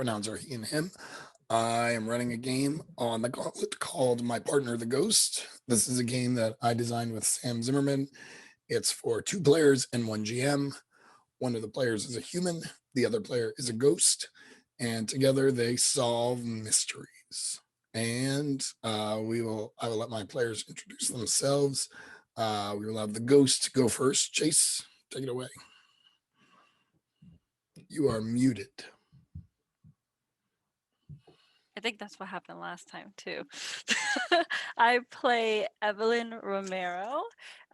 pronouns are he and him. I am running a game on the Gauntlet called My Partner the Ghost. This is a game that I designed with Sam Zimmerman. It's for 2 players and 1 GM. One of the players is a human, the other player is a ghost, and together they solve mysteries. And I will let my players introduce themselves. We will have the ghost go first. Chase, take it away. You are muted. I think that's what happened last time too. I play Evelyn Romero.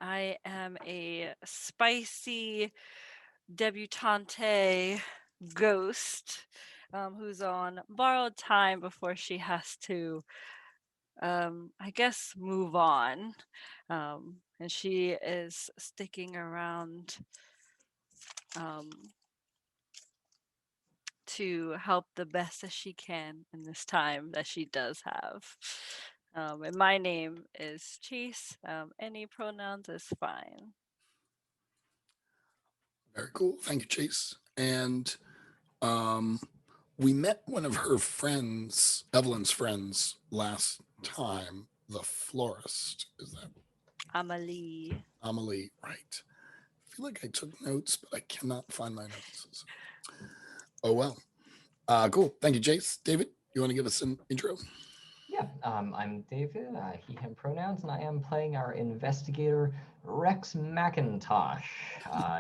I am a spicy debutante ghost who's on borrowed time before she has to, I guess, move on. And she is sticking around um, to help the best that she can in this time that she does have. And my name is Chase. Any pronouns is fine. Very cool. Thank you, Chase. And um, we met one of her friends, Evelyn's friends, last time, the florist. Is that Amelie. Amelie? Right. I feel like I took notes, but I cannot find my notes. Oh, well. Cool. Thank you, Chase. David, you want to give us an intro? Yeah, I'm David, he, him pronouns, and I am playing our investigator, Rex McIntosh.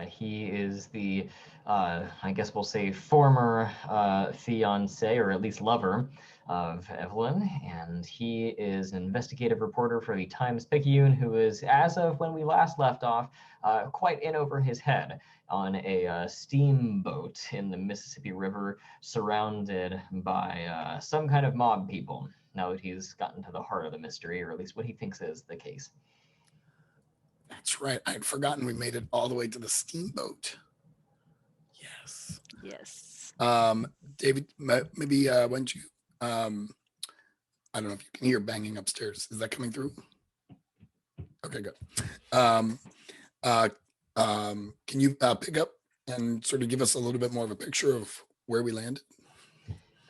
He is the, I guess we'll say, former fiance, or at least lover, of Evelyn, and he is an investigative reporter for the Times-Picayune, who is, as of when we last left off, quite in over his head on a steamboat in the Mississippi River, surrounded by some kind of mob people, now that he's gotten to the heart of the mystery, or at least what he thinks is the case. That's right. I had forgotten we made it all the way to the steamboat. Yes. Yes. David, maybe why don't you? I don't know if you can hear banging upstairs. Is that coming through? Okay, good. Um, uh, can you pick up and sort of give us a little bit more of a picture of where we landed?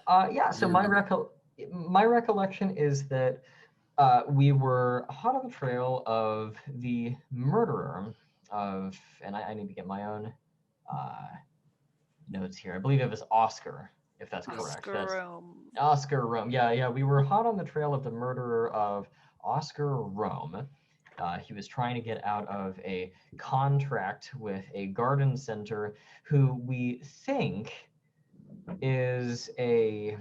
Yeah, Do so you remember? my recollection is that we were hot on the trail of the murderer of, and I need to get my own uh, notes here. I believe it was Oscar, if that's correct. Oscar That's Rome. Oscar Rome. Yeah, yeah. We were hot on the trail of the murderer of Oscar Rome. He was trying to get out of a contract with a garden center who we think is a,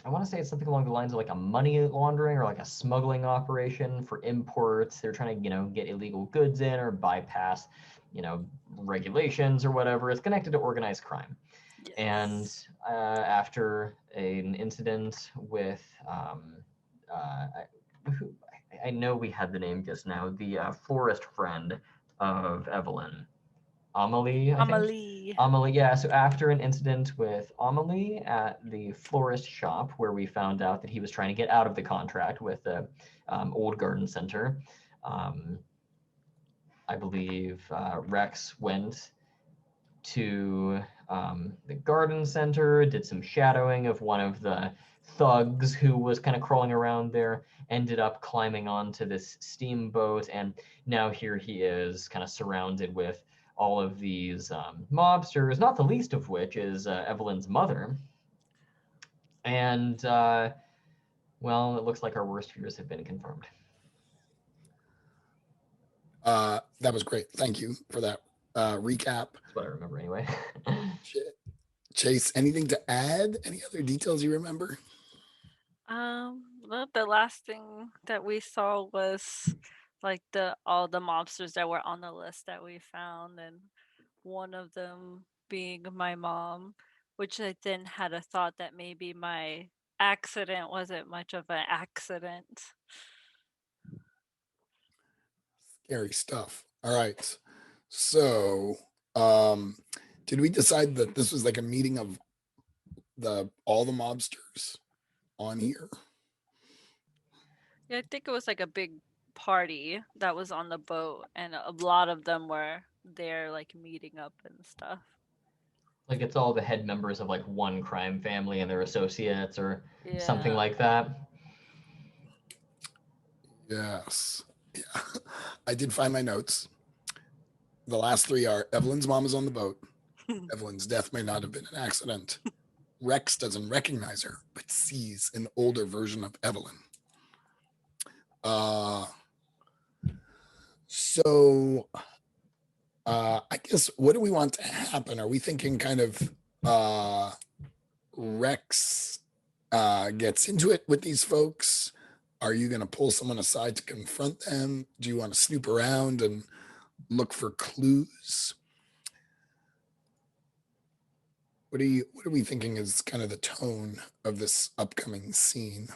I want to say it's something along the lines of like a money laundering or like a smuggling operation for imports. They're trying to, get illegal goods in or bypass, regulations or whatever. It's connected to organized crime. And Yes. after an incident with, who, I know we had the name just now, the florist friend of Evelyn, Amelie, I think. Amelie. Amelie, yeah. So after an incident with Amelie at the florist shop, where we found out that he was trying to get out of the contract with the old garden center, um, I believe Rex went to the garden center, did some shadowing of one of the thugs who was kind of crawling around there, ended up climbing onto this steamboat, and now here he is, kind of surrounded with all of these mobsters, not the least of which is Evelyn's mother. And, well, it looks like our worst fears have been confirmed. That was great. Thank you for that recap. That's what I remember anyway. Chase, anything to add? Any other details you remember? Well, the last thing that we saw was like the all the mobsters that were on the list that we found, and one of them being my mom, which I then had a thought that maybe my accident wasn't much of an accident. Scary stuff. All right. So, um, did we decide that this was like a meeting of the all the mobsters on here? Yeah, I think it was like a big party that was on the boat, and a lot of them were there, like meeting up and stuff. Like it's all the head members of like one crime family and their associates or something Yeah. like that. Yes. Yeah. I did find my notes. The last three are Evelyn's mom is on the boat. Evelyn's death may not have been an accident. Rex doesn't recognize her, but sees an older version of Evelyn. Uh, so I guess what do we want to happen? Are we thinking kind of Rex gets into it with these folks? Are you going to pull someone aside to confront them? Do you want to snoop around and look for clues? What are we thinking is kind of the tone of this upcoming scene?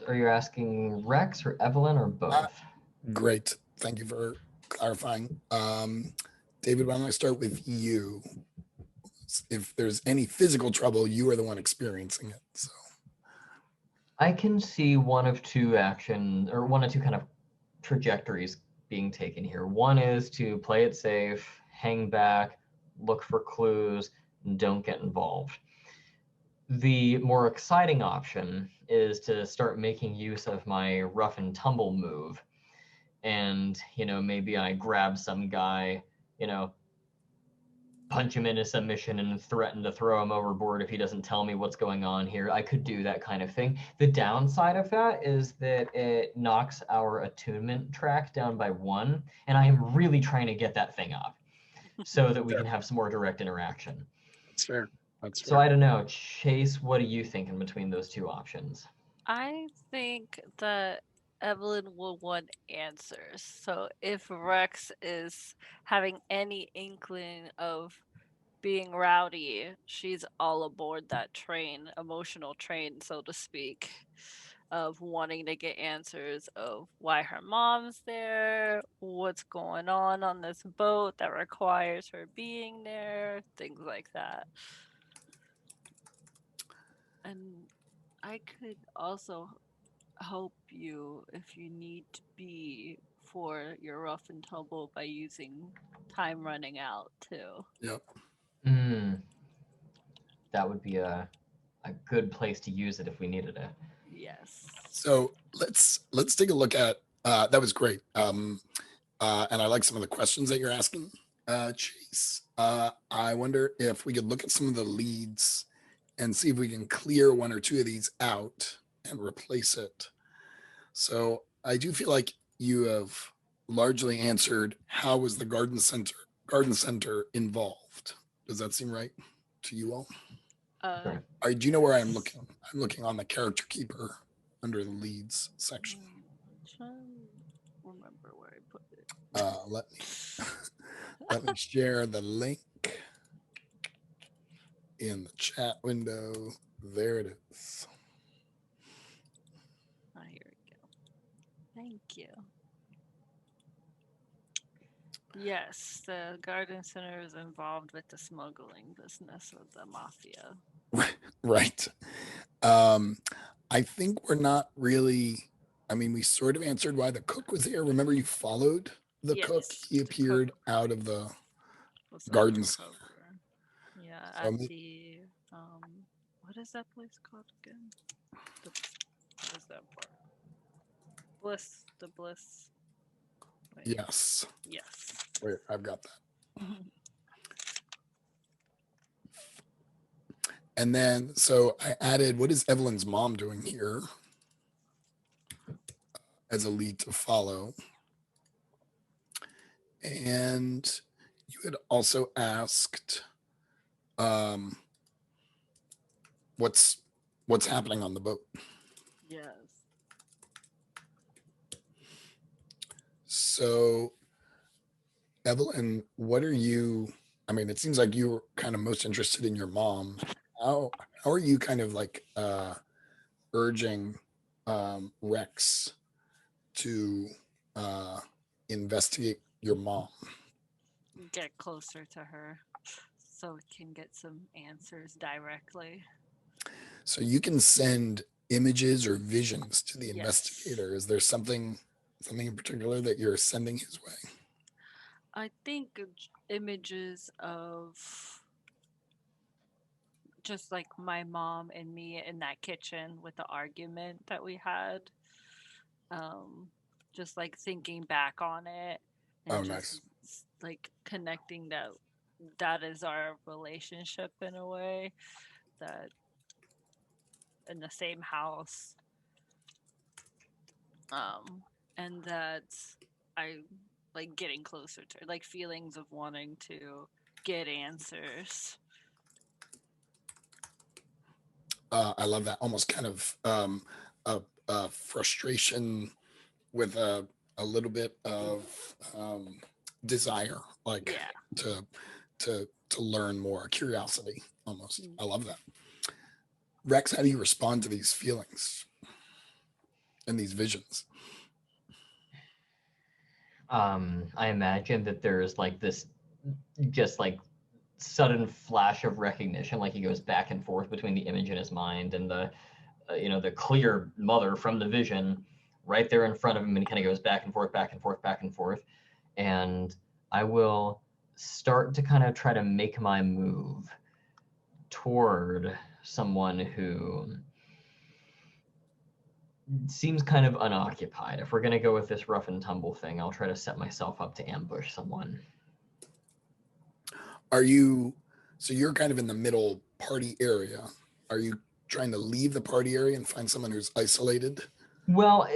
Are you asking Rex or Evelyn or both? Great. Thank you for clarifying. David, why don't I start with you? If there's any physical trouble, you are the one experiencing it. So I can see one of two kind of trajectories being taken here. One is to play it safe, hang back, look for clues, and don't get involved. The more exciting option is to start making use of my rough and tumble move. And, maybe I grab some guy, punch him into submission and threaten to throw him overboard if he doesn't tell me what's going on here. I could do that kind of thing. The downside of that is that it knocks our attunement track down by 1, and I am really trying to get that thing up so that we can have some more direct interaction. that's fair. That's So I don't know, Chase, what do you think in between those two options? I think that Evelyn will want answers. So if Rex is having any inkling of being rowdy, she's all aboard that train, emotional train, so to speak, of wanting to get answers of why her mom's there, what's going on this boat that requires her being there, things like that. And I could also help you if you need to be for your rough and tumble by using time running out too. Yep. That would be a good place to use it if we needed it. Yes. So let's take a look at that was great. And I like some of the questions that you're asking, Chase. I wonder if we could look at some of the leads and see if we can clear one or two of these out and replace it. So I do feel like you have largely answered how was the garden center involved. Does that seem right to you all? Sure. Do you know where I'm looking? I'm looking on the character keeper under the leads section. Trying to remember where I put it. Let me share the link in the chat window. There it is. Ah, here we go. Thank you. Yes, the garden center is involved with the smuggling business of the mafia. Right. I think we're not really. I mean, we sort of answered why the cook was here. Remember, you followed the cook. Yes, He the appeared cook out of the was garden center. undercover. Yeah, So at the what is that place called again? What is that part? Bliss. The Bliss. Wait, Yes. yes. Wait, I've got that. And then, so I added, what is Evelyn's mom doing here as a lead to follow? And you had also asked, what's happening on the boat? Yes. So, Evelyn, what are you? I mean, it seems like you're kind of most interested in your mom. How are you kind of like urging Rex to investigate your mom? Get closer to her so we can get some answers directly. So you can send images or visions to the Yes. investigator. Is there something in particular that you're sending his way? I think images of just like my mom and me in that kitchen with the argument that we had. Um, just like thinking back on it Oh, and just nice. like connecting that is our relationship in a way, that in the same house, and that I like getting closer to, like, feelings of wanting to get answers. I love that. Almost kind of a frustration with a little bit of desire, like Yeah. to to learn more, curiosity almost. Mm. I love that. Rex, how do you respond to these feelings and these visions? I imagine that there's like this just like sudden flash of recognition, like he goes back and forth between the image in his mind and the the clear mother from the vision right there in front of him, and he kind of goes back and forth, back and forth, back and forth. And I will start to kind of try to make my move toward someone who seems kind of unoccupied. If we're going to go with this rough and tumble thing, I'll try to set myself up to ambush someone. Are you, so you're kind of in the middle party area. Are you trying to leave the party area and find someone who's isolated? Well,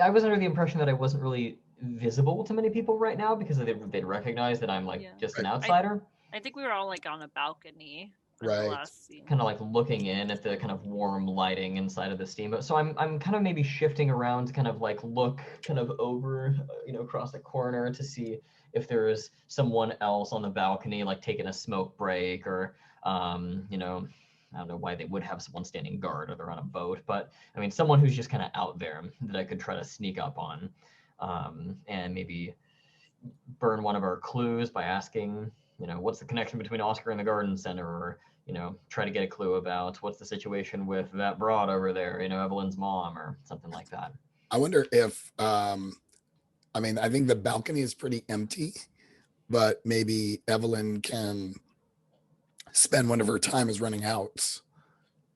I was under the impression that I wasn't really visible to many people right now because they'd recognize that I'm like Yeah. just an Right. outsider. I think we were all like on a balcony in the Right. last scene. Kind of like looking in at the kind of warm lighting inside of the steamboat. So I'm kind of maybe shifting around to kind of like look kind of over, across the corner to see if there's someone else on the balcony, like taking a smoke break or, I don't know why they would have someone standing guard or they're on a boat, but I mean, someone who's just kind of out there that I could try to sneak up on, and maybe burn one of our clues by asking, what's the connection between Oscar and the garden center, or try to get a clue about what's the situation with that broad over there, Evelyn's mom or something like that. I wonder if, I mean, I think the balcony is pretty empty, but maybe Evelyn can spend one of her time is running out,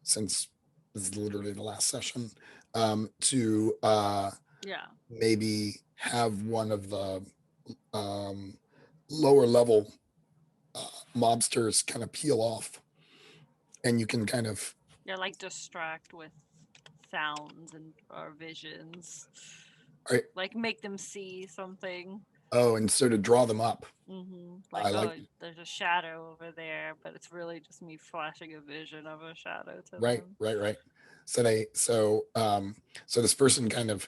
since this is literally the last session, to Yeah. maybe have one of the lower level mobsters kind of peel off, and you can kind of Yeah, like distract with sounds and or visions. Right. Like make them see something. and sort of draw them up. Like, I like oh, there's a shadow over there, but it's really just me flashing a vision of a shadow to right, them. right. So so this person kind of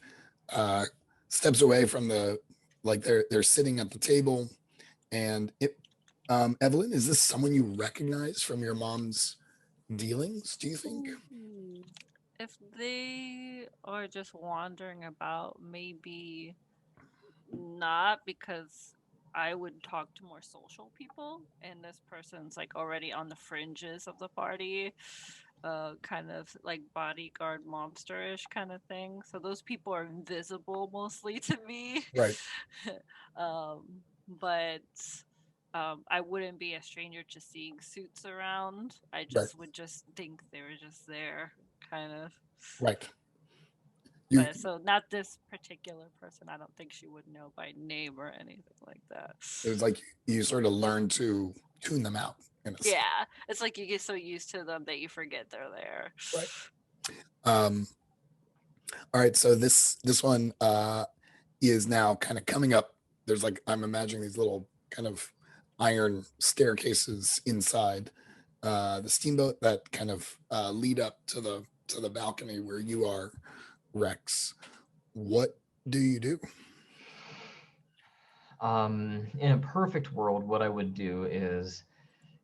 steps away from the, like they're sitting at the table, and Evelyn, is this someone you recognize from your mom's dealings, do you think? If they are just wandering about, maybe not, because I would talk to more social people, and this person's like already on the fringes of the party, kind of like bodyguard mobsterish kind of thing. So those people are invisible mostly to me. Right. But I wouldn't be a stranger to seeing suits around. I just would just think they were just there, kind of. Right. But so not this particular person. I don't think she would know by name or anything like that. It was like you sort of learn to tune them out. Yeah, it's like you get so used to them that you forget they're there. Right. All right. So this one is now kind of coming up. There's like, I'm imagining these little kind of iron staircases inside the steamboat that kind of lead up to the balcony where you are, Rex. What do you do? In a perfect world, what I would do is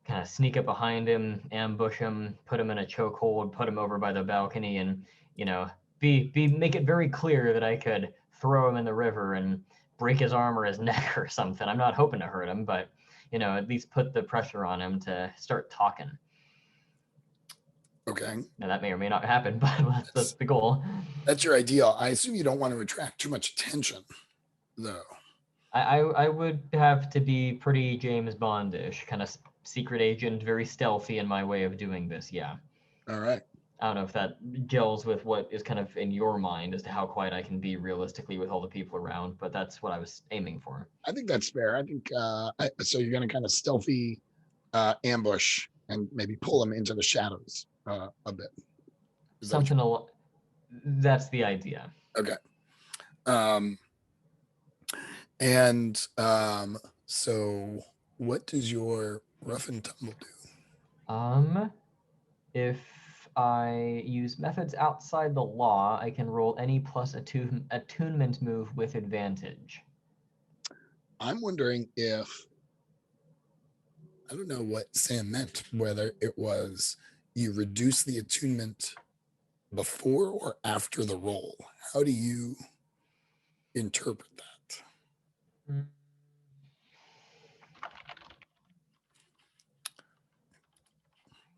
kind of sneak up behind him, ambush him, put him in a chokehold, put him over by the balcony, and make it very clear that I could throw him in the river and break his arm or his neck or something. I'm not hoping to hurt him, but at least put the pressure on him to start talking. Okay. Now that may or may not happen, but that's the goal. That's your ideal. I assume you don't want to attract too much attention, though. I would have to be pretty James Bondish, kind of secret agent, very stealthy in my way of doing this. Yeah. All right. I don't know if that gels with what is kind of in your mind as to how quiet I can be realistically with all the people around, but that's what I was aiming for. I think that's fair. I think so. You're going to kind of stealthy ambush and maybe pull them into the shadows a bit. Is that what Something that's the idea. Okay. And so what does your rough and tumble do? If I use methods outside the law, I can roll any plus attunement move with advantage. I'm wondering if, I don't know what Sam meant, whether it was you reduce the attunement before or after the roll. How do you interpret that? Mm.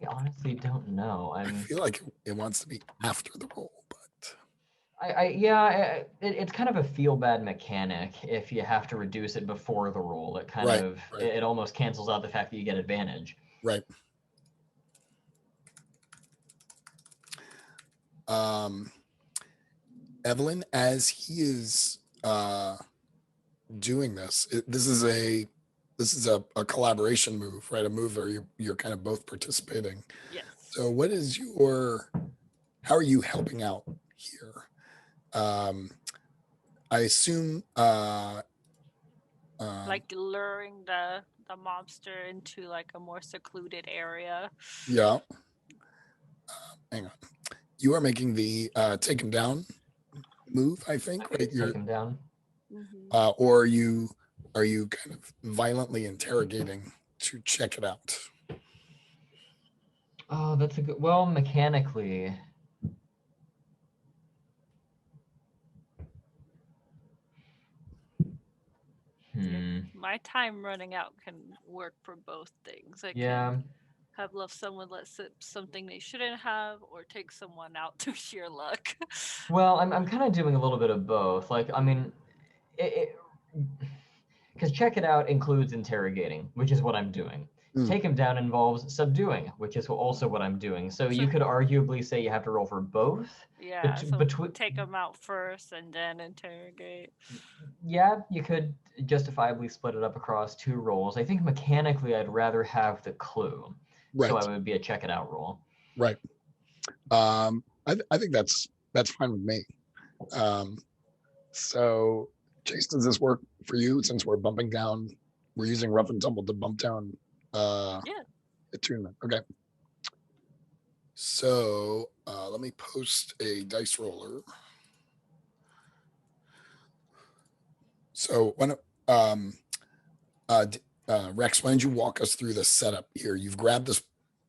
I honestly don't know. I feel like it wants to be after the roll, but it's kind of a feel bad mechanic if you have to reduce it before the roll. It kind Right, of right. it almost cancels out the fact that you get advantage. right. Evelyn, as he is doing this, this is a collaboration move, right? A move where you're kind of both participating. Yes. So what is how are you helping out here? I assume Like luring the mobster into like a more secluded area. yeah. Hang on. You are making the take him down move, I think, right? Take him down. Or are you kind of violently interrogating to check it out? Oh, that's a good. Well, mechanically. My time running out can work for both things. I Yeah. can have someone let slip something they shouldn't have, or take someone out through sheer luck. Well, I'm kind of doing a little bit of both. Like, I mean, because check it out includes interrogating, which is what I'm doing. Take him down involves subduing, which is also what I'm doing. So you could arguably say you have to roll for both. Yeah, so take them out first and then interrogate. Yeah, you could justifiably split it up across 2 rolls. I think mechanically I'd rather have the clue. Right. So I would be a check it out roll. Right. I think that's fine with me. So Chase, does this work for you since we're bumping down? We're using rough and tumble to bump down attunement. Okay. So let me post a dice roller. So when Rex, why don't you walk us through the setup here? You've grabbed this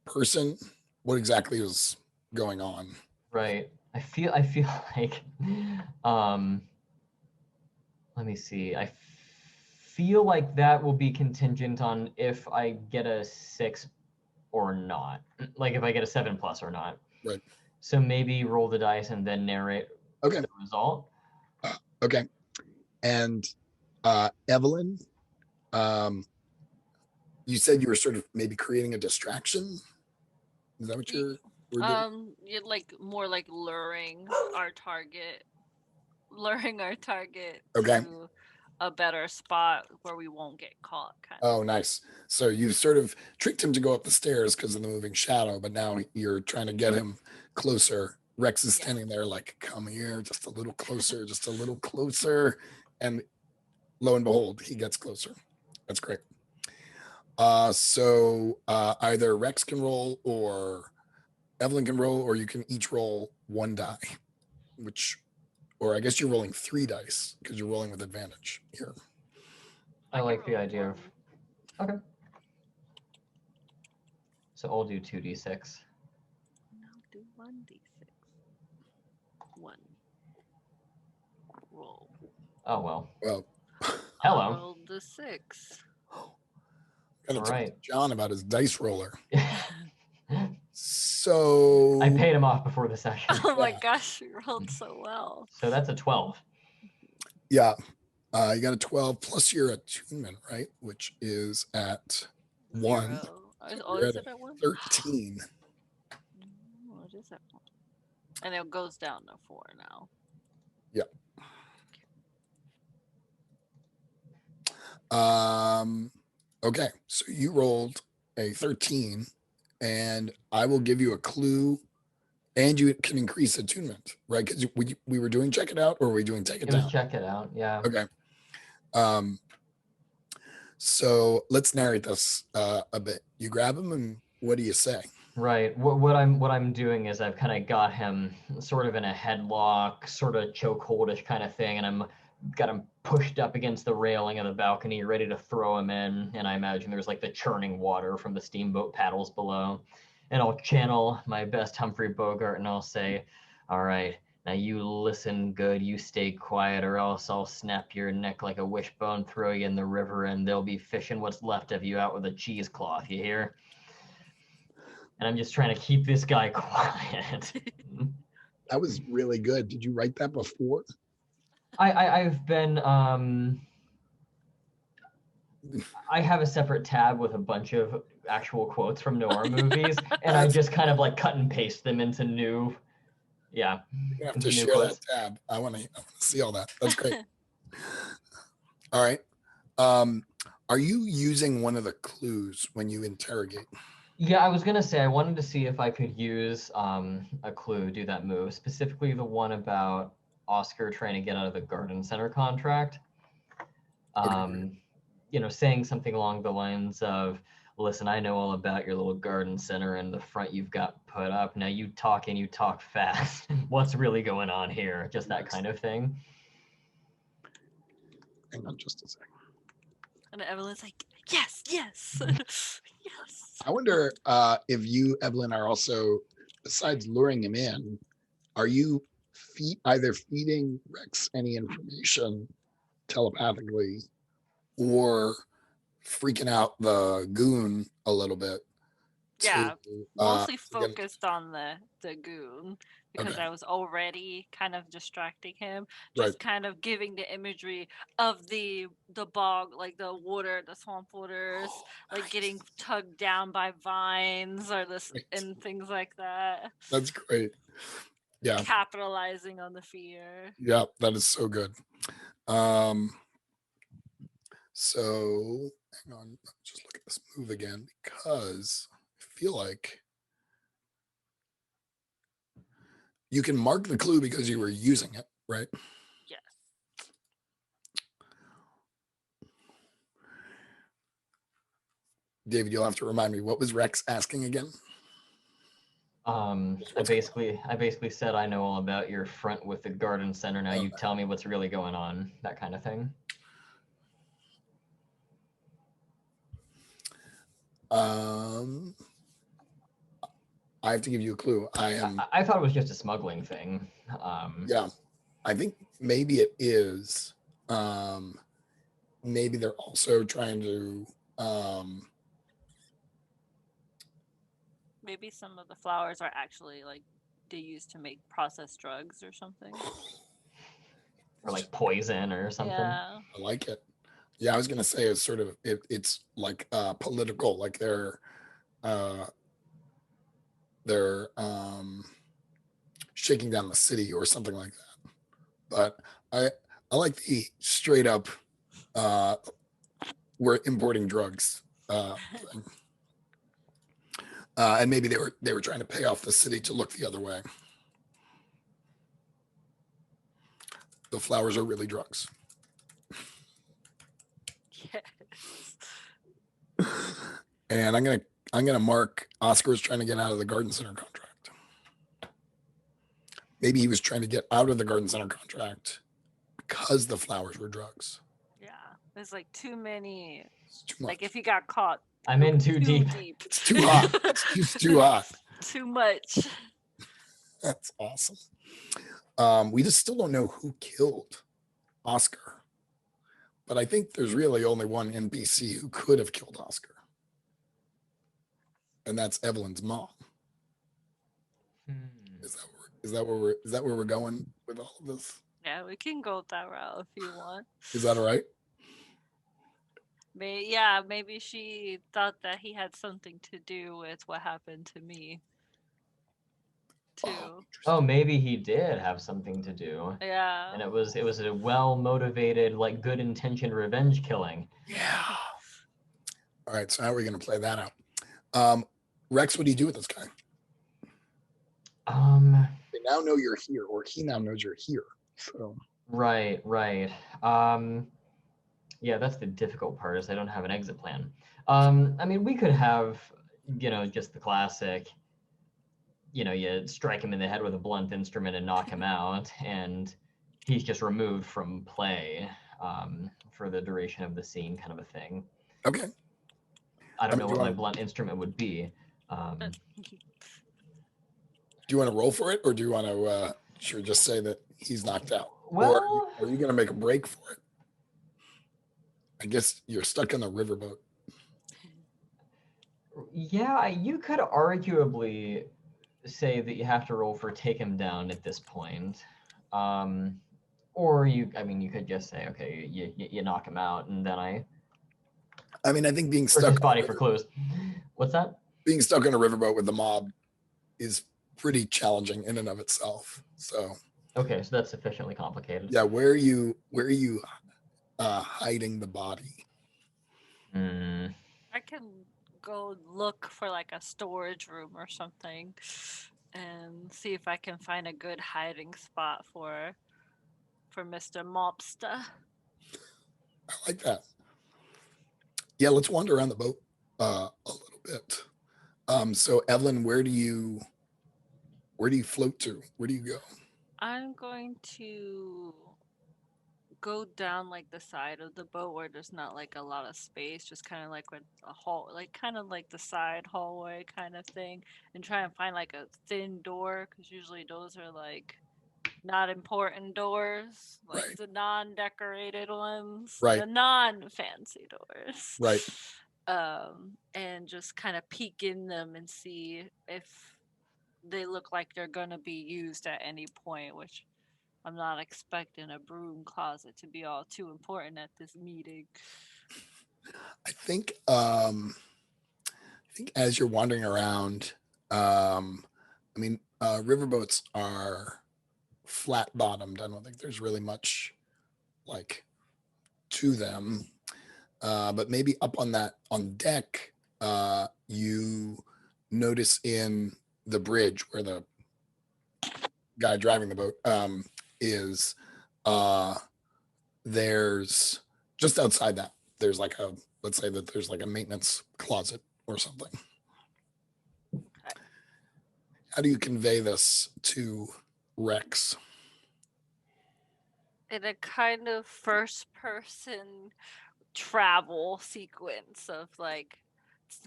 person. What exactly is going on? Right. I feel like let me see. I feel like that will be contingent on if I get a 6 or not. Like if I get a 7+ or not. Right. So maybe roll the dice and then narrate the result. Okay. And Evelyn, you said you were sort of maybe creating a distraction. Is that what you're doing? Like more like luring our target Okay. to a better spot where we won't get caught. Oh, nice. So you sort of tricked him to go up the stairs because of the moving shadow, but now you're trying to get him closer. Rex is standing there like, come here, just a little closer, just a little closer. And lo and behold, he gets closer. That's great. So either Rex can roll or Evelyn can roll, or you can each roll 1 die, or I guess you're rolling 3 dice because you're rolling with advantage here. I like the idea of. Okay. So I'll do 2d6. No, do 1d6. 1. Roll. Oh well. Well. Hello. Roll the 6. Gotta talk right. to John about his dice roller. So I paid him off before the session. Oh my gosh, you rolled so well. So that's a 12. Yeah. You got a 12 plus your attunement, right? Which is at 1. 0. So Oh, you're is at it at 1? 13. What is that? And it goes down to 4 now. Yep. Okay, so you rolled a 13, and I will give you a clue, and you can increase attunement, right? Because we were doing check it out, or were we doing take it It was down? check it out. Yeah. Okay. So let's narrate this a bit. You grab him, and what do you say? Right. What I'm doing is I've kind of got him sort of in a headlock, sort of chokeholdish kind of thing, and I'm got him pushed up against the railing of the balcony, ready to throw him in. And I imagine there's like the churning water from the steamboat paddles below. And I'll channel my best Humphrey Bogart and I'll say, "All right, now you listen good, you stay quiet, or else I'll snap your neck like a wishbone, throw you in the river, and they'll be fishing what's left of you out with a cheesecloth. You hear?" And I'm just trying to keep this guy quiet. That was really good. Did you write that before? I've been I have a separate tab with a bunch of actual quotes from noir movies, and I just kind of like cut and paste them into new, yeah, You're gonna have into to new share quotes. that tab. I want to see all that. That's great. All right. Are you using one of the clues when you interrogate? Yeah, I was gonna say I wanted to see if I could use a clue, do that move, specifically the one about Oscar trying to get out of the garden center contract. Okay. You know, saying something along the lines of, "Listen, I know all about your little garden center and the front you've got put up. Now you talk and you talk fast. What's really going on here?" Just that kind of thing. Hang on just a second. And Evelyn's like, yes, yes, yes. I wonder if you, Evelyn, are also, besides luring him in, are you either feeding Rex any information telepathically or freaking out the goon a little bit Yeah, to mostly to get focused on the goon because okay, I was already kind of distracting him, right, just kind of giving the imagery of the bog, like the water, the swamp waters, like getting nice, tugged down by vines or this great. and things like that. That's great. Yeah, Capitalizing on the fear. yeah, that is so good. Um, so hang on, just look at this move again because I feel like you can mark the clue because you were using it, right? Yes. David, you'll have to remind me, what was Rex asking again? I basically said, "I know all about your front with the garden center. Now you tell me what's really going on." That kind of thing. Um, I have to give you a clue. I am, I thought it was just a smuggling thing. yeah, I think maybe it is. Maybe they're also trying to, Maybe some of the flowers are actually like they used to make processed drugs or something. or like poison or something. Yeah. I like it. Yeah, I was gonna say it's sort of it's like political, like uh they're shaking down the city or something like that. But I like the straight up uh we're importing drugs thing. And maybe they were trying to pay off the city to look the other way. The flowers are really drugs. Yes. And I'm gonna mark Oscar was trying to get out of the garden center contract. Maybe he was trying to get out of the garden center contract because the flowers were drugs. Yeah. There's like too many. It's too much. Like if he got caught, I'm in too deep. It's too hot. It's just too hot. Too much. That's awesome. We just still don't know who killed Oscar, but I think there's really only one NPC who could have killed Oscar, and that's Evelyn's mom. Is that where we're going with all of this? Yeah, Yeah, we can go that route if you want. Is that all right? Maybe she thought that he had something to do with what happened to me, Oh, too. Oh, interesting. maybe he did have something to do. Yeah. And it was a well-motivated, like good intentioned revenge killing. Yeah. All right, so how are we going to play that out? Rex, what do you do with this guy? They now know you're here, or he now knows you're here. So Right. Yeah, that's the difficult part is I don't have an exit plan. I mean, we could have, just the classic, you strike him in the head with a blunt instrument and knock him out, and he's just removed from play for the duration of the scene, kind of a thing. okay. I don't mean, know do you what my wanna- blunt instrument would be. Do you want to roll for it, or do you want to sure just say that he's knocked out? Or Well, are you going to make a break for it? I guess you're stuck in the riverboat. yeah, you could arguably say that you have to roll for take him down at this point. Or you could just say, okay, you knock him out, and then I I mean, I think being search stuck his body for clues. What's that? being stuck in a riverboat with the mob is pretty challenging in and of itself. So Okay, so that's sufficiently complicated. yeah, where are you hiding the body? Hmm. I can go look for like a storage room or something and see if I can find a good hiding spot for Mr. Mobster. I like that. Yeah, let's wander around the boat a little bit. So Evelyn, where do you float to? Where do you go? I'm going to go down like the side of the boat where there's not like a lot of space, just kind of like with a hall, like kind of like the side hallway kind of thing, and try and find like a thin door because usually those are like not important doors, like Right. the non-decorated ones, Right. the non-fancy doors. Right. And just kind of peek in them and see if they look like they're gonna be used at any point, which I'm not expecting a broom closet to be all too important at this meeting. I think as you're wandering around, riverboats are flat bottomed. I don't think there's really much like to them. But maybe up on deck, you notice in the bridge where the guy driving the boat is there's just outside that there's like let's say that there's like a maintenance closet or something. Okay. How do you convey this to Rex? In a kind of first person travel sequence of like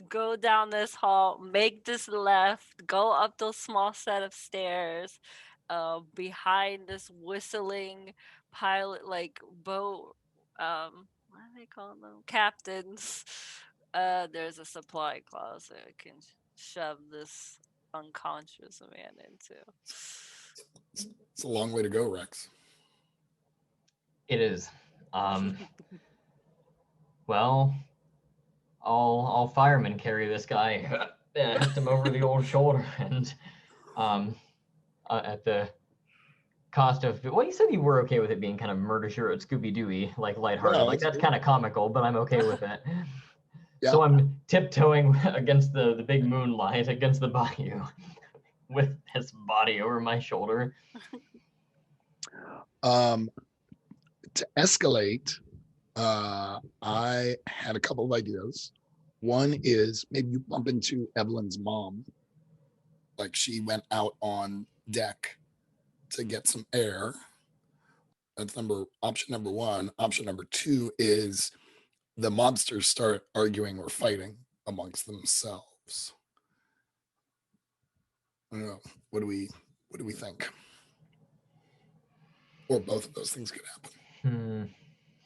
go down this hall, make this left, go up those small set of stairs, behind this whistling pilot like boat, what do they call them? Captains. There's a supply closet I can shove this unconscious man into. It's a long way to go, Rex. It is. Well, all firemen carry this guy. Heft him over the old shoulder, and at the cost of, well, you said you were okay with it being kind of murder she wrote Scooby Dooey, like lighthearted, Yeah, like that's good. kind of comical, but I'm okay with it. Yeah. So I'm tiptoeing against the big moonlight against the bayou with his body over my shoulder. To escalate, I had a couple of ideas. One is maybe you bump into Evelyn's mom, like she went out on deck to get some air. That's option number one. Option number two is the mobsters start arguing or fighting amongst themselves. I don't know. What do we think? Or both of those things could happen.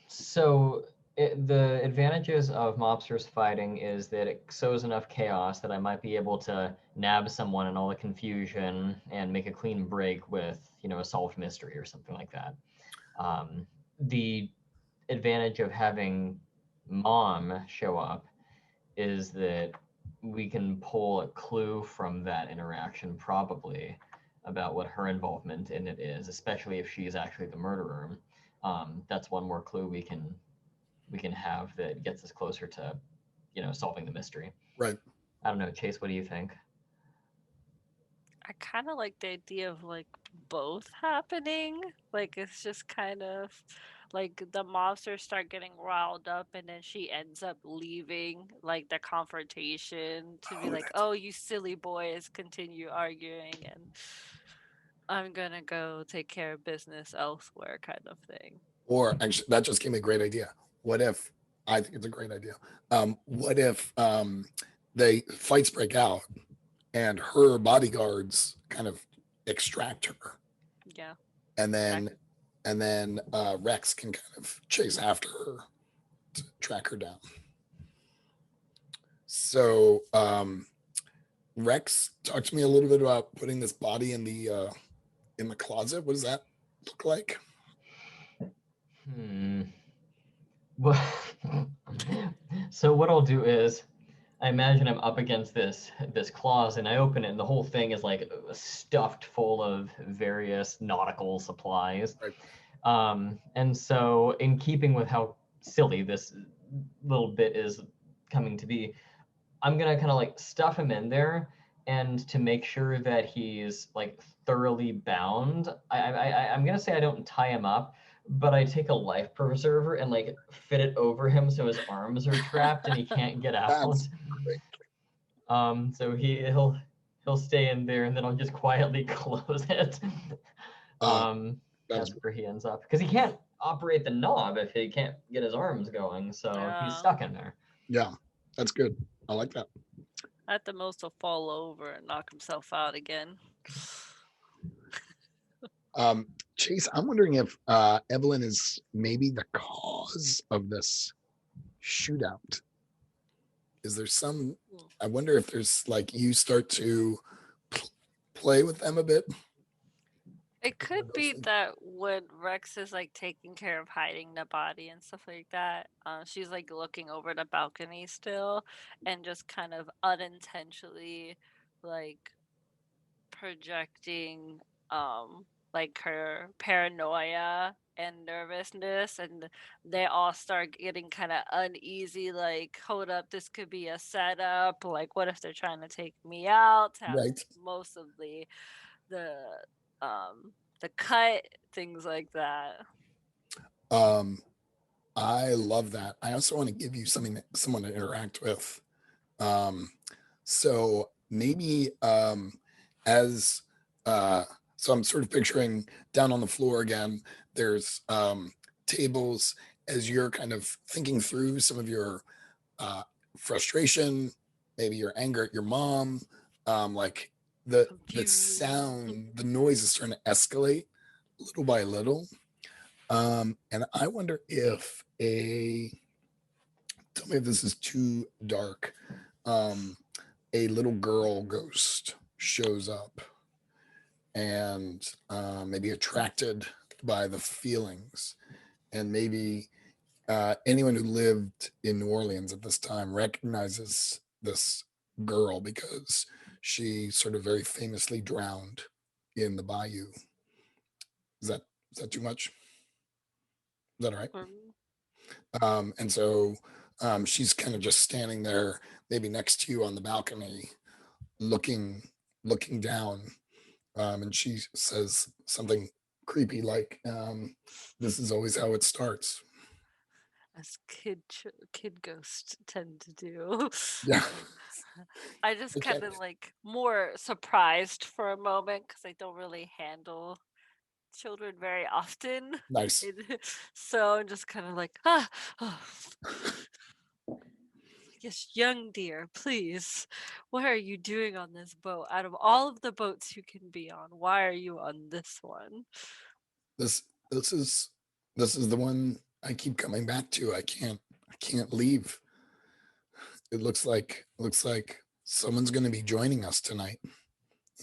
So The advantages of mobsters fighting is that it sows enough chaos that I might be able to nab someone in all the confusion and make a clean break with, a solved mystery or something like that. The advantage of having mom show up is that we can pull a clue from that interaction probably about what her involvement in it is, especially if she's actually the murderer. That's one more clue we can have that gets us closer to, solving the mystery. Right. I don't know, Chase, what do you think? I kind of like the idea of like both happening. Like it's just kind of like the monsters start getting riled up and then she ends up leaving like the confrontation to be Oh, like, "Oh, you silly boys, continue arguing and I'm gonna go take care of business elsewhere," kind of thing. or actually, that just gave me a great idea. What if, I think it's a great idea. What if they fights break out and her bodyguards kind of extract her, Yeah, and that then Rex can kind of chase after her to track her down. So Rex, talk to me a little bit about putting this body in the closet. What does that look like? Well, so what I'll do is I imagine I'm up against this closet and I open it and the whole thing is like stuffed full of various nautical supplies. Right. And so in keeping with how silly this little bit is coming to be, I'm gonna kind of like stuff him in there, and to make sure that he's like thoroughly bound, I'm gonna say I don't tie him up, but I take a life preserver and like fit it over him so his arms are trapped and he can't get out. That's great. So he'll stay in there, and then I'll just quietly close it. Uh, That's that's where he ends up because he can't operate the knob if he can't get his arms going, so he's yeah. stuck in there. yeah, that's good. I like that. At the most, he'll fall over and knock himself out again. Chase, I'm wondering if Evelyn is maybe the cause of this shootout. Is there some? I wonder if there's like you start to play with them a bit. It could be that when Rex is like taking care of hiding the body and stuff like that, she's like looking over the balcony still and just kind of unintentionally like projecting like her paranoia and nervousness, and they all start getting kind of uneasy, like, hold up, this could be a setup, like what if they're trying to take me out to have Right. most of the the cut, things like that. Um, I love that. I also want to give you someone to interact with. Um, so maybe as so I'm sort of picturing down on the floor again, there's tables as you're kind of thinking through some of your uh frustration, maybe your anger at your mom, like the Confusion. sound, the noise is starting to escalate little by little. And I wonder if tell me if this is too dark. Um, a little girl ghost shows up and maybe attracted by the feelings. And maybe anyone who lived in New Orleans at this time recognizes this girl because she sort of very famously drowned in the bayou. Is that too much? Is that all right? Um, And so she's kind of just standing there, maybe next to you on the balcony, looking down, and she says something creepy like, "This is always how it starts." as kid ghosts tend to do. Yeah, I just I kind can't. of like more surprised for a moment because I don't really handle children very often. Nice. So I'm just kind of like, ah, oh, yes, young dear, please, what are you doing on this boat? Out of all of the boats you can be on, why are you on this one? This this is the one I keep coming back to. I can't leave. It looks like someone's going to be joining us tonight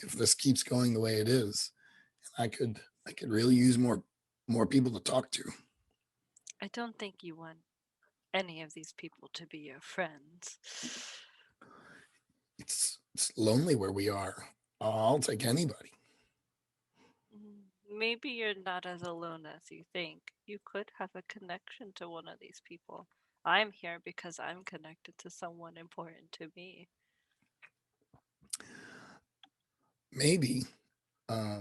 if this keeps going the way it is. I could really use more people to talk to. I don't think you want any of these people to be your friends. It's lonely where we are. I'll take anybody. Maybe you're not as alone as you think. You could have a connection to one of these people. I'm here because I'm connected to someone important to me. Maybe. I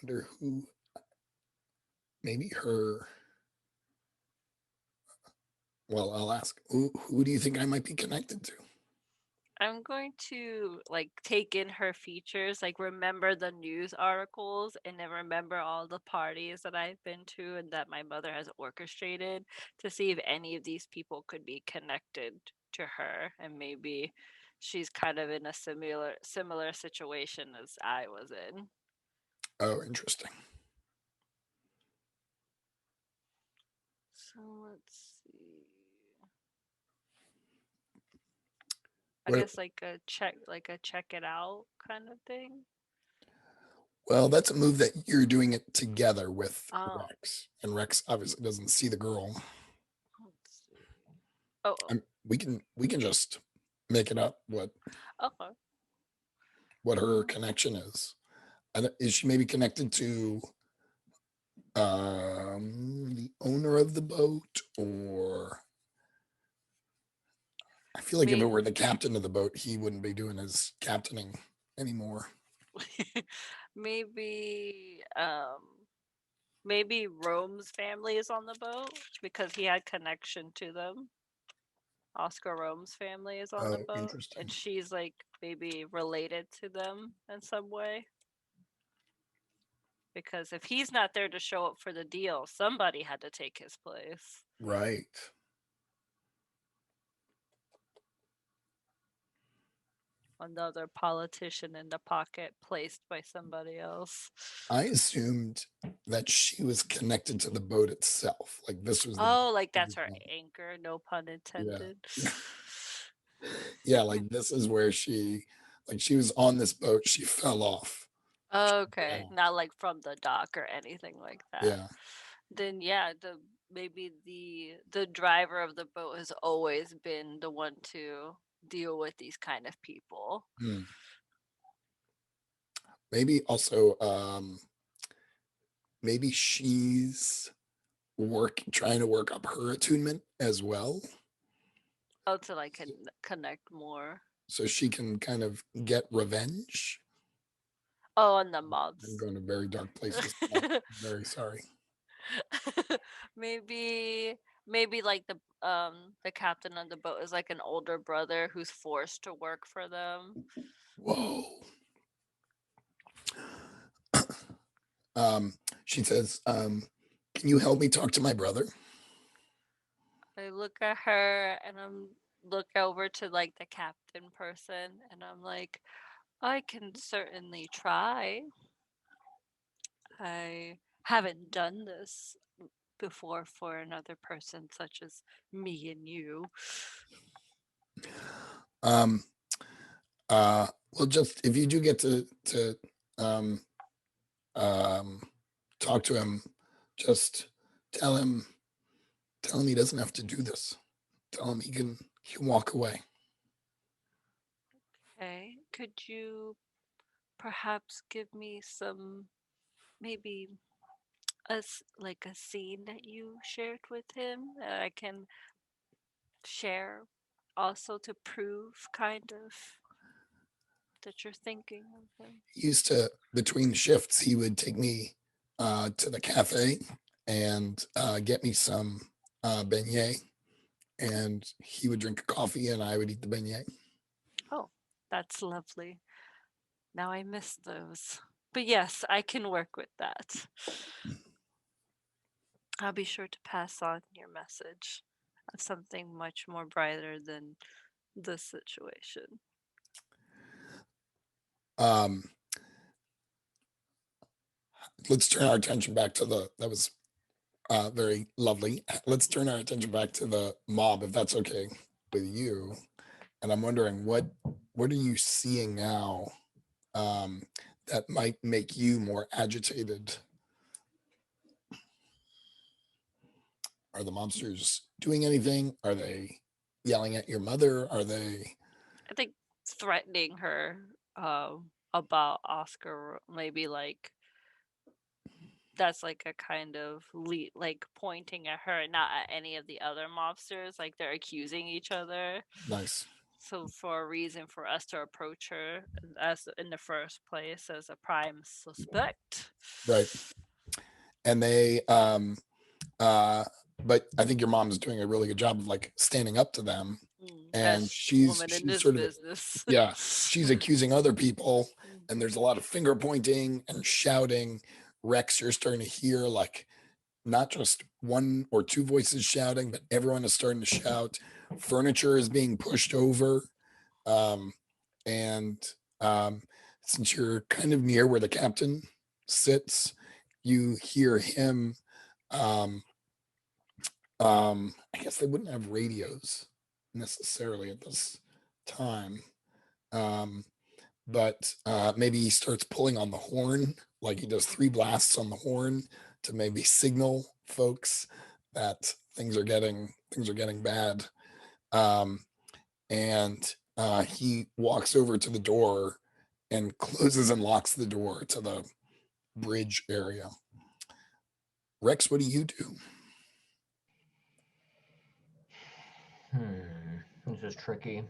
wonder who. Maybe her. Well, I'll ask. Who do you think I might be connected to? I'm going to like take in her features, like remember the news articles and then remember all the parties that I've been to and that my mother has orchestrated to see if any of these people could be connected to her, and maybe she's kind of in a similar situation as I was in. Oh, interesting. So let's see. I What, guess like a check it out kind of thing. well, that's a move that you're doing it together with Oh, Rex, and Rex obviously doesn't see the girl. let's see. Oh, We can just make it up okay. what her connection is. Is she maybe connected to the owner of the boat, or I feel like if it Maybe were the captain of the boat, he wouldn't be doing his captaining anymore. maybe maybe Rome's family is on the boat because he had connection to them. Oscar Rome's family is on the Oh, boat interesting. and she's like maybe related to them in some way. Because if he's not there to show up for the deal, somebody had to take his place. Right. Another politician in the pocket placed by somebody else. I assumed that she was connected to the boat itself. Like this was the Oh, like that's her anchor, no pun yeah. intended. Yeah, like this is where she was on this boat, she fell off. Okay, Yeah. not like from the dock or anything like that. Yeah. Then yeah, maybe the driver of the boat has always been the one to deal with these kind of people. Hmm. Maybe also maybe she's trying to work up her attunement as well, Oh, to like connect more. so she can kind of get revenge. Oh, and the I'm mobs. going to very dark places. I'm very sorry. maybe maybe like the captain of the boat is like an older brother who's forced to work for them. Whoa. She says, can you help me talk to my brother? I look at her and I'm look over to like the captain person and I'm like, I can certainly try. I haven't done this before for another person such as me and you. Um, well, just if you do get to um, um, talk to him, just tell him he doesn't have to do this. Tell him he can walk away. Okay, could you perhaps give me some maybe like a scene that you shared with him that I can share also to prove kind of that you're thinking of him. He used to, between shifts, he would take me to the cafe and get me some beignet, and he would drink a coffee and I would eat the beignet. Oh, that's lovely. Now I miss those. But yes, I can work with that. I'll be sure to pass on your message of something much more brighter than this situation. Um, let's turn our attention back to that was Very lovely. Let's turn our attention back to the mob, if that's okay with you. And I'm wondering what are you seeing now that might make you more agitated? Are the monsters doing anything? Are they yelling at your mother? Are they? I think threatening her about Oscar, maybe like that's like a kind of like pointing at her, not at any of the other mobsters. Like they're accusing each other. Nice. So for a reason for us to approach her as in the first place as a prime suspect. Right. And they but I think your mom's doing a really good job of like standing up to them, and As she's woman in this sort of business. yeah, she's accusing other people, and Mhm. there's a lot of finger pointing and shouting. Rex, you're starting to hear like not just one or two voices shouting, but everyone is starting to shout. Furniture is being pushed over. Um, and since you're kind of near where the captain sits, you hear him. Um, I guess they wouldn't have radios necessarily at this time. Um, but maybe he starts pulling on the horn, like he does 3 blasts on the horn to maybe signal folks that things are getting bad. Um, and he walks over to the door and closes and locks the door to the bridge area. Rex, what do you do? This is tricky.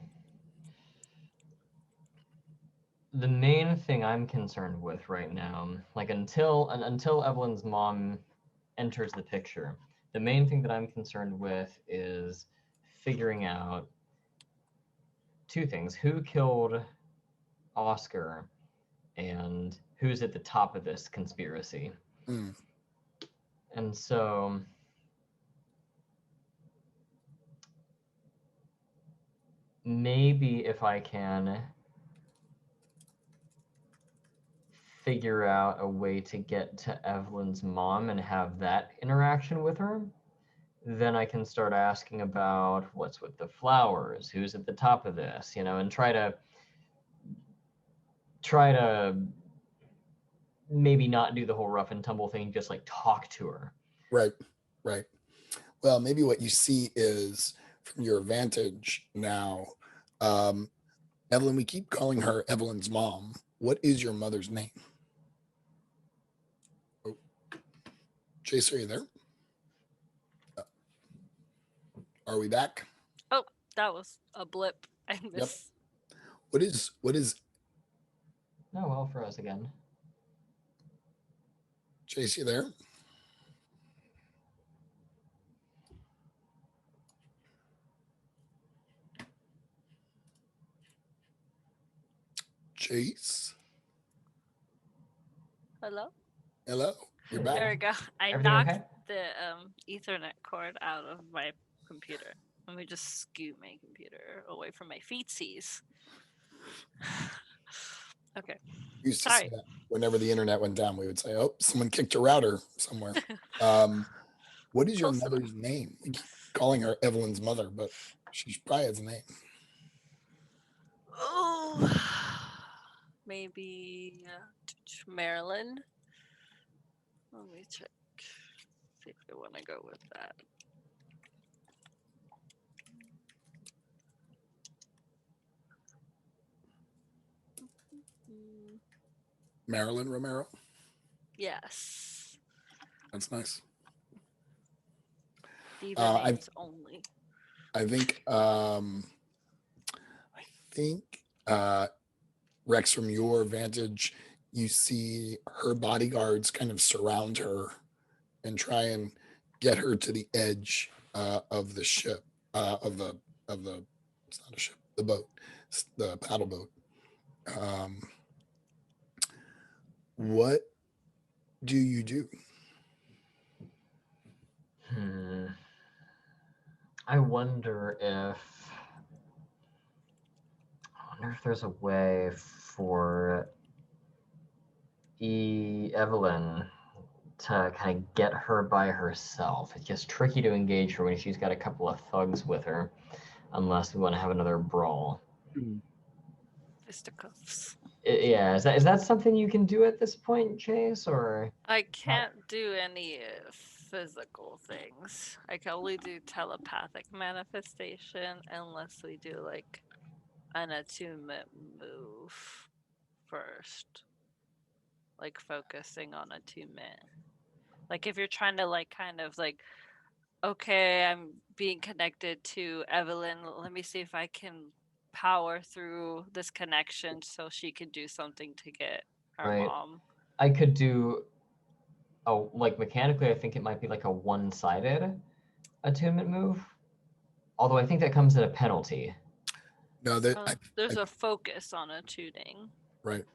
The main thing I'm concerned with right now, like until Evelyn's mom enters the picture, the main thing that I'm concerned with is figuring out two things: who killed Oscar, and who's at the top of this conspiracy. Mm, And so maybe if I can figure out a way to get to Evelyn's mom and have that interaction with her, then I can start asking about what's with the flowers, who's at the top of this, and try to maybe not do the whole rough and tumble thing, just like talk to her. right, right. Well, maybe what you see is from your vantage now. Um, Evelyn, we keep calling her Evelyn's mom. What is your mother's name? Oh, Chase, are you there? Are we back? Oh, that was a blip. I Yep. missed. What is Oh, well, for us again. Chase, you there? Chase? Hello? Hello? You're There There back. we go. I Everything knocked okay? the Ethernet cord out of my computer. Let me just scoot my computer away from my feetsies. Okay. We used to say Sorry. that whenever the internet went down, we would say, "Oh, someone kicked a router somewhere." Um, what is your Close enough. mother's name? We keep calling her Evelyn's mother, but she probably has a name. Oh, maybe Maryland. Let me check. See if I want to go with that. Mm, Marilyn Romero. yes. That's nice. Diva I names only. I think Rex, from your vantage, you see her bodyguards kind of surround her and try and get her to the edge of the ship, of the it's not a ship, the boat, the paddle boat. Um, what do you do? I wonder if there's a way for Evelyn to kind of get her by herself. It's just tricky to engage her when she's got a couple of thugs with her, unless we want to have another brawl. Fisticuffs. Yeah, is that something you can do at this point, Chase, or? I can't do any physical things. I can only do telepathic manifestation unless we do like an attunement move first. Like focusing on attunement. Like if you're trying to like kind of like, okay, I'm being connected to Evelyn. Let me see if I can power through this connection so she can do something to get our Right. mom. I could do, oh, like mechanically, I think it might be like a one-sided attunement move. Although I think that comes at a penalty. No, There's a focus on attuning. right.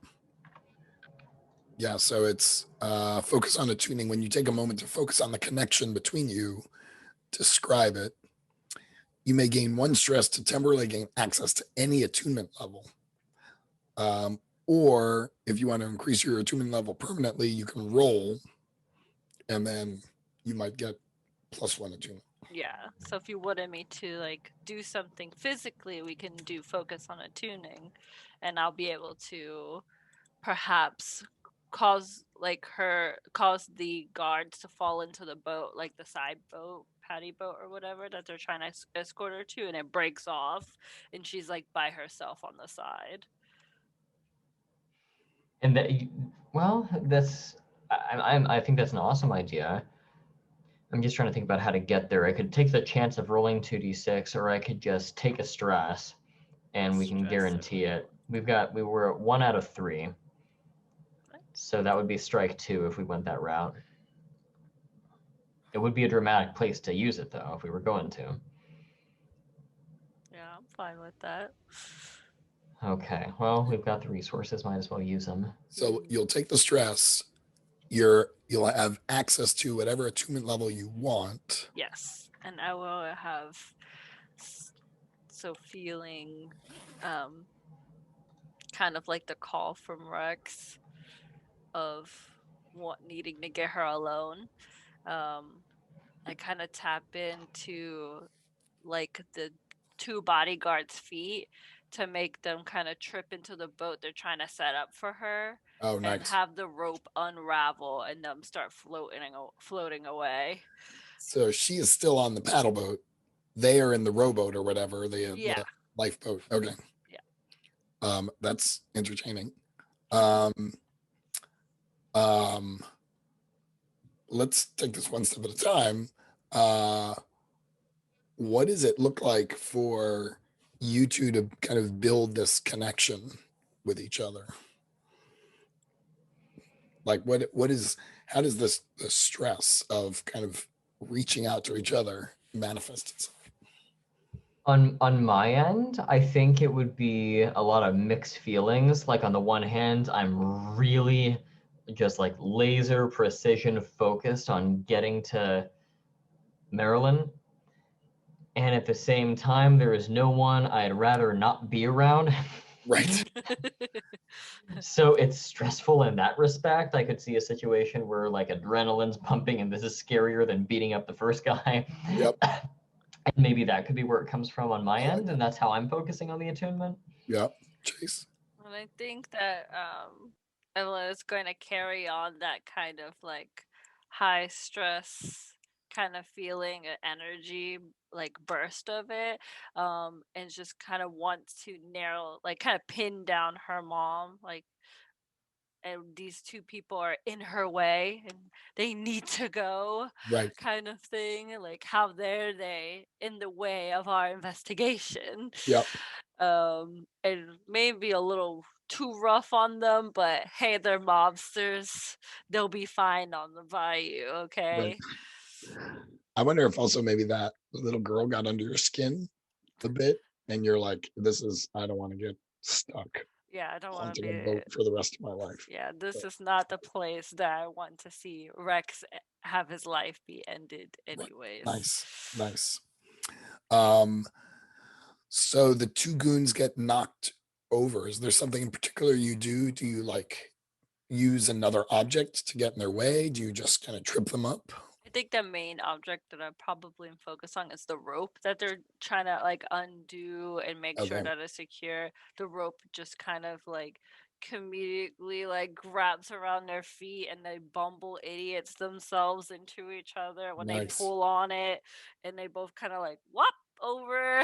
Yeah, so it's focus on attuning. When you take a moment to focus on the connection between you, describe it, you may gain 1 stress to temporarily gain access to any attunement level. Or if you want to increase your attunement level permanently, you can roll, and then you might get +1 attunement. Yeah. So if you wanted me to like do something physically, we can do focus on attuning, and I'll be able to perhaps cause the guards to fall into the boat, like the side boat, patty boat or whatever that they're trying to escort her to, and it breaks off, and she's like by herself on the side. And that, well, I think that's an awesome idea. I'm just trying to think about how to get there. I could take the chance of rolling 2d6, or I could just take a stress, and we can Stress guarantee it. We were at 1 out of 3. So that would be strike 2 if we went that route. It would be a dramatic place to use it, though, if we were going to. Yeah, I'm fine with that. Okay, well, we've got the resources, might as well use them. So you'll take the stress, you'll have access to whatever attunement level you want. Yes, and I will have so feeling kind of like the call from Rex of needing to get her alone. I kind of tap into like the 2 bodyguards' feet to make them kind of trip into the boat they're trying to set up for her. Oh, And nice. have the rope unravel and them start floating away. So she is still on the paddle boat. They are in the rowboat or whatever, the lifeboat. Okay. Yeah. That's entertaining. Let's take this one step at a time. What does it look like for you two to kind of build this connection with each other? Like how does the stress of kind of reaching out to each other manifest itself? On my end, I think it would be a lot of mixed feelings. Like on the one hand, I'm really just like laser precision focused on getting to Maryland. And at the same time, there is no one I'd rather not be around. Right. So it's stressful in that respect. I could see a situation where like adrenaline's pumping and this is scarier than beating up the first guy. Yep. And maybe that could be where it comes from on my end, and that's how I'm focusing on the attunement. Yep. Chase. And I think that Evelyn is going to carry on that kind of like high stress kind of feeling, energy, like burst of it, and just kind of wants to narrow, like kind of pin down her mom, like, and these 2 people are in her way and they need to go, Right. kind of thing. Like, how dare they in the way of our investigation? Yep. And maybe a little too rough on them, but hey, they're mobsters. They'll be fine on the bayou, okay? I wonder if also maybe that little girl got under your skin a bit, and you're like, I don't want to get stuck Yeah, I don't want to onto a be. boat for the rest of my life. Yeah, this is not the place that I want to see Rex have his life be ended, anyways. Nice. So the 2 goons get knocked over. Is there something in particular you do? Do you like use another object to get in their way? Do you just kind of trip them up? I think the main object that I probably am focused on is the rope that they're trying to like undo and make sure Okay. that it's secure. The rope just kind of like comedically like grabs around their feet and they bumble idiots themselves into each other when they Nice. pull on it and they both kind of like whop over.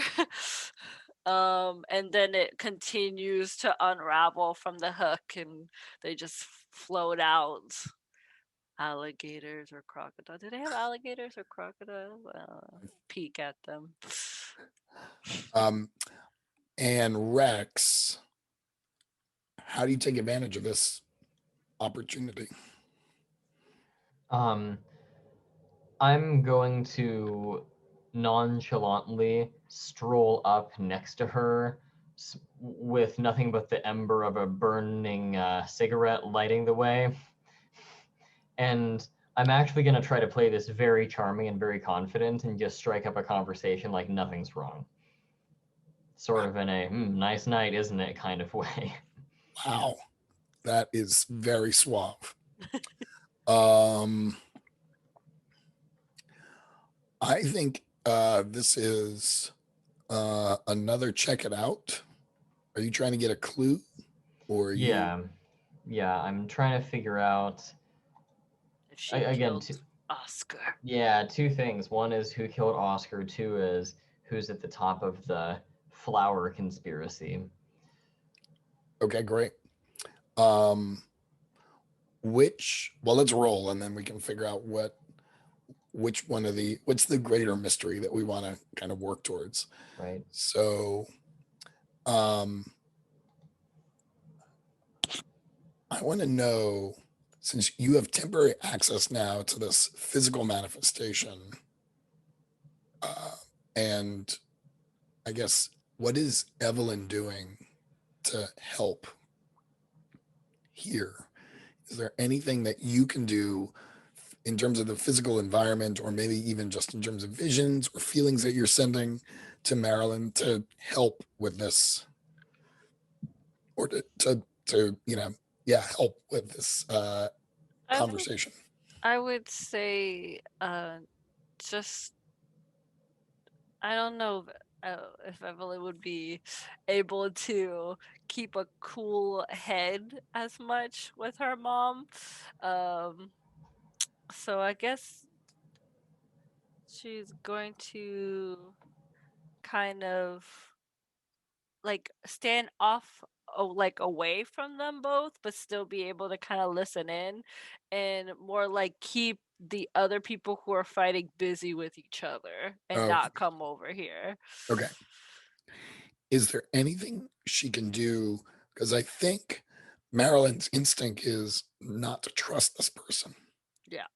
And then it continues to unravel from the hook and they just float out. Alligators or crocodiles. Do they have alligators or crocodiles? Peek at them. Um, and Rex, how do you take advantage of this opportunity? I'm going to nonchalantly stroll up next to her with nothing but the ember of a burning cigarette lighting the way. And I'm actually going to try to play this very charming and very confident and just strike up a conversation like nothing's wrong. Sort of in a nice night, isn't it kind of way. Wow, that is very suave. I think this is another check it out. Are you trying to get a clue, or are Yeah, I'm trying to figure out If she again. killed Oscar. Yeah, two things. One is who killed Oscar. Two is who's at the top of the flower conspiracy. okay, great. Well, let's roll and then we can figure out which one of what's the greater mystery that we want to kind of work towards. Right. So I want to know, since you have temporary access now to this physical manifestation, and I guess, what is Evelyn doing to help here? Is there anything that you can do in terms of the physical environment, or maybe even just in terms of visions or feelings that you're sending to Marilyn to help with this, or to help with this conversation? I would say just I don't know if Evelyn would be able to keep a cool head as much with her mom. So I guess she's going to kind of like stand off like away from them both but still be able to kind of listen in and more like keep the other people who are fighting busy with each other and Oh, not come over here. okay. Is there anything she can do? Because I think Marilyn's instinct is not to trust this person. Yeah,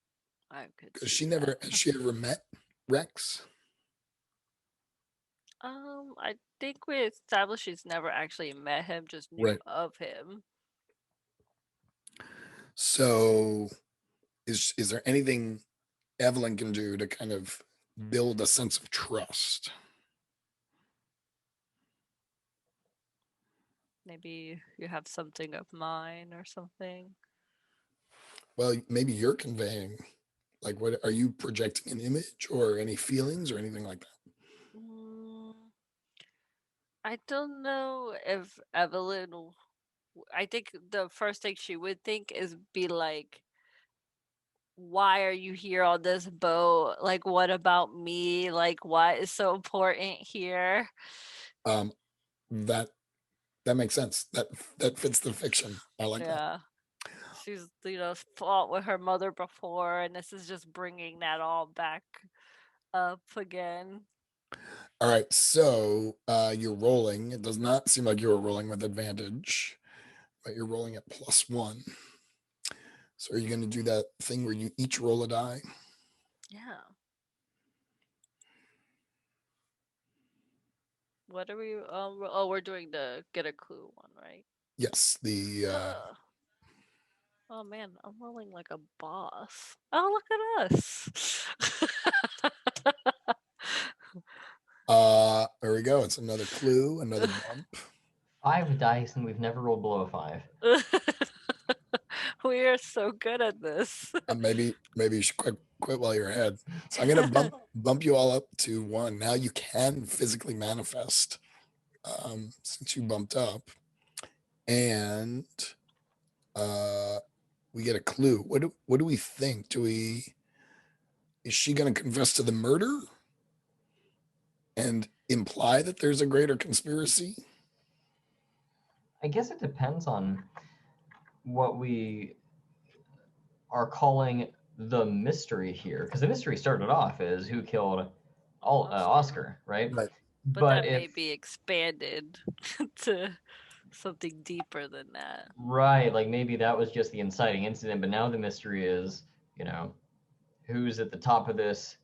I could Because see that. has she ever met Rex? I think we established she's never actually met him, just knew Right. of him. So is there anything Evelyn can do to kind of build a sense of trust? Maybe you have something of mine or something. Well, maybe you're conveying, like, what are you projecting, an image or any feelings or anything like that? I don't know if Evelyn. I think the first thing she would think is be like, why are you here on this boat? Like, what about me? Like, what is so important here? That makes sense. That fits the fiction. I like that. Yeah. She's, fought with her mother before, and this is just bringing that all back up again. All right, so you're rolling. It does not seem like you were rolling with advantage, but you're rolling at +1. So are you going to do that thing where you each roll a die? Yeah. What are we? We're doing the get a clue one, right? Yes, the Oh man, I'm rolling like a boss. Oh, look at us. there we go. It's another clue, another bump. 5 dice, and we've never rolled below a 5. We are so good at this. Maybe you should quit while you're ahead. So I'm gonna bump you all up to 1. Now you can physically manifest, since you bumped up, and we get a clue. What do we think? Is she gonna confess to the murder and imply that there's a greater conspiracy? I guess it depends on what we are calling the mystery here, because the mystery started off as who killed Oscar, right? Right. But But that if may be expanded to something deeper than that. right, like maybe that was just the inciting incident, but now the mystery is, who's at the top of this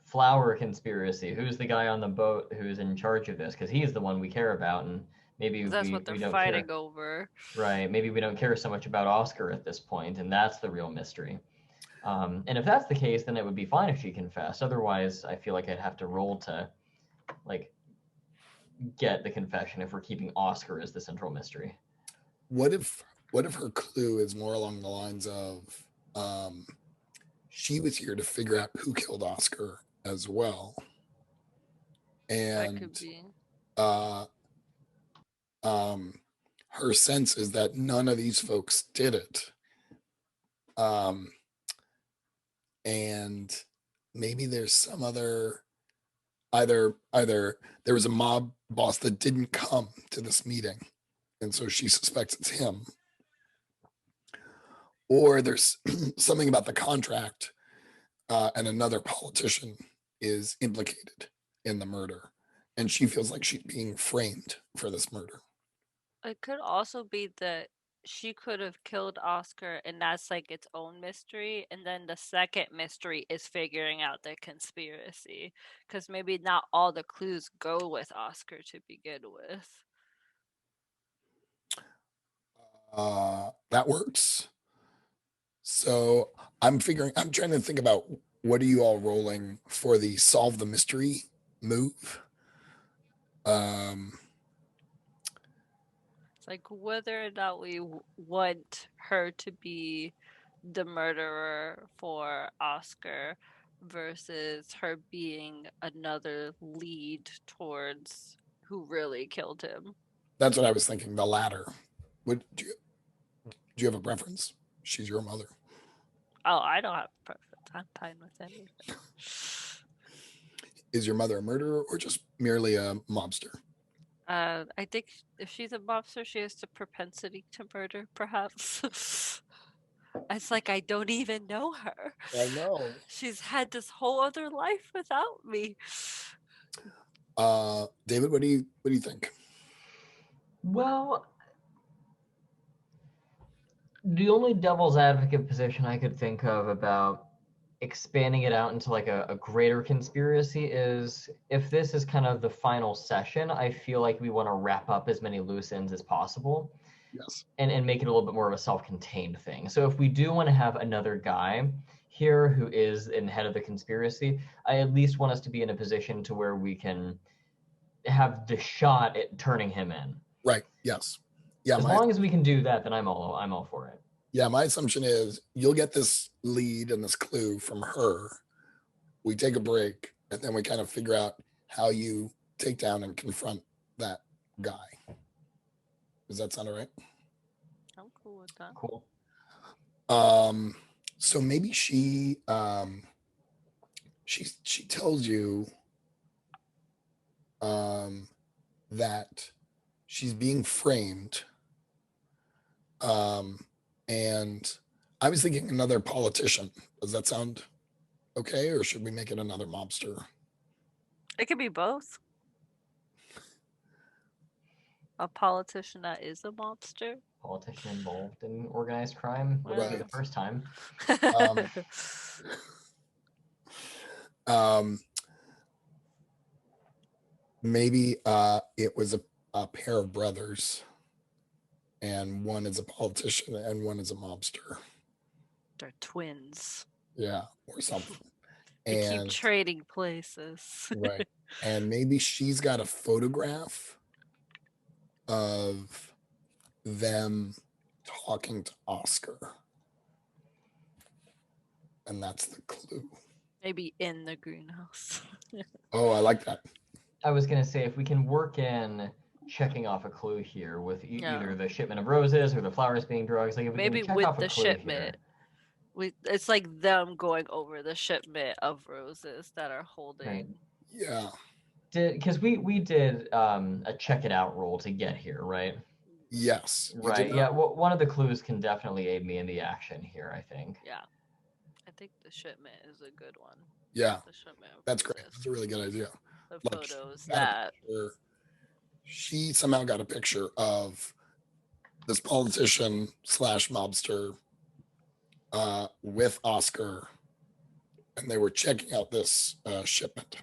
flower conspiracy? Who's the guy on the boat who's in charge of this? Because he's the one we care about, and maybe 'Cause that's what we they're don't fighting care. over. Right, maybe we don't care so much about Oscar at this point, and that's the real mystery. And if that's the case, then it would be fine if she confessed. Otherwise, I feel like I'd have to roll to like get the confession if we're keeping Oscar as the central mystery. What if her clue is more along the lines of, she was here to figure out who killed Oscar as well, That could and be. uh, her sense is that none of these folks did it, and maybe there's some other, either there was a mob boss that didn't come to this meeting, and so she suspects it's him, or there's something about the contract, and another politician is implicated in the murder, and she feels like she's being framed for this murder. It could also be that she could have killed Oscar, and that's like its own mystery. And then the second mystery is figuring out the conspiracy, because maybe not all the clues go with Oscar to begin with. That works. So I'm trying to think about, what are you all rolling for the solve the mystery move? It's like whether or not we want her to be the murderer for Oscar versus her being another lead towards who really killed him. That's what I was thinking. The latter. Do you have a preference? She's your mother. Oh, I don't have a preference. I'm fine with anything. Is your mother a murderer or just merely a mobster? I think if she's a mobster, she has the propensity to murder, perhaps. It's like I don't even know her. I know. She's had this whole other life without me. David, what do you think? Well, the only devil's advocate position I could think of about expanding it out into like a greater conspiracy is if this is kind of the final session, I feel like we want to wrap up as many loose ends as possible. Yes. And make it a little bit more of a self-contained thing. So if we do want to have another guy here who is in the head of the conspiracy, I at least want us to be in a position to where we can have the shot at turning him in. Right. Yes. Yeah. As long as we can do that, then I'm all for it. Yeah, my assumption is you'll get this lead and this clue from her. We take a break, and then we kind of figure out how you take down and confront that guy. Does that sound all right? I'm cool with that. Cool. So maybe she tells you that she's being framed. And I was thinking another politician. Does that sound okay, or should we make it another mobster? It could be both. A politician that is a mobster. Politician involved in organized crime. Would be the Right. first time. Maybe it was a pair of brothers, and one is a politician and one is a mobster. They're twins. Yeah, or something. They keep And trading places. right. And maybe she's got a photograph of them talking to Oscar. And that's the clue. Maybe in the greenhouse. Oh, I like that. I was gonna say if we can work in checking off a clue here with Yeah. either the shipment of roses or the flowers being drugs, like if we Maybe can check with off a the clue here. shipment. It's like them going over the shipment of roses that are holding. Right. Yeah. Because we did a check it out roll to get here, right? Yes. you did Right. that. Yeah. Well, one of the clues can definitely aid me in the action here, I think. Yeah. I think the shipment is a good one. Yeah. The shipment of That's great. roses. That's a really good idea. The Like, photos got a that picture- she somehow got a picture of this politician / mobster with Oscar, and they were checking out this shipment.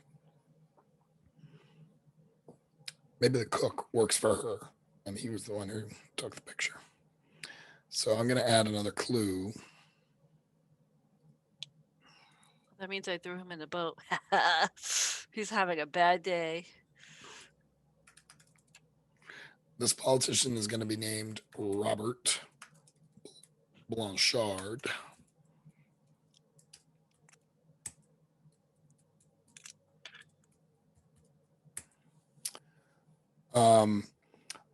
Maybe the cook works for her, and he was the one who took the picture. So I'm going to add another clue. that means I threw him in the boat. He's having a bad day. This politician is going to be named Robert Blanchard.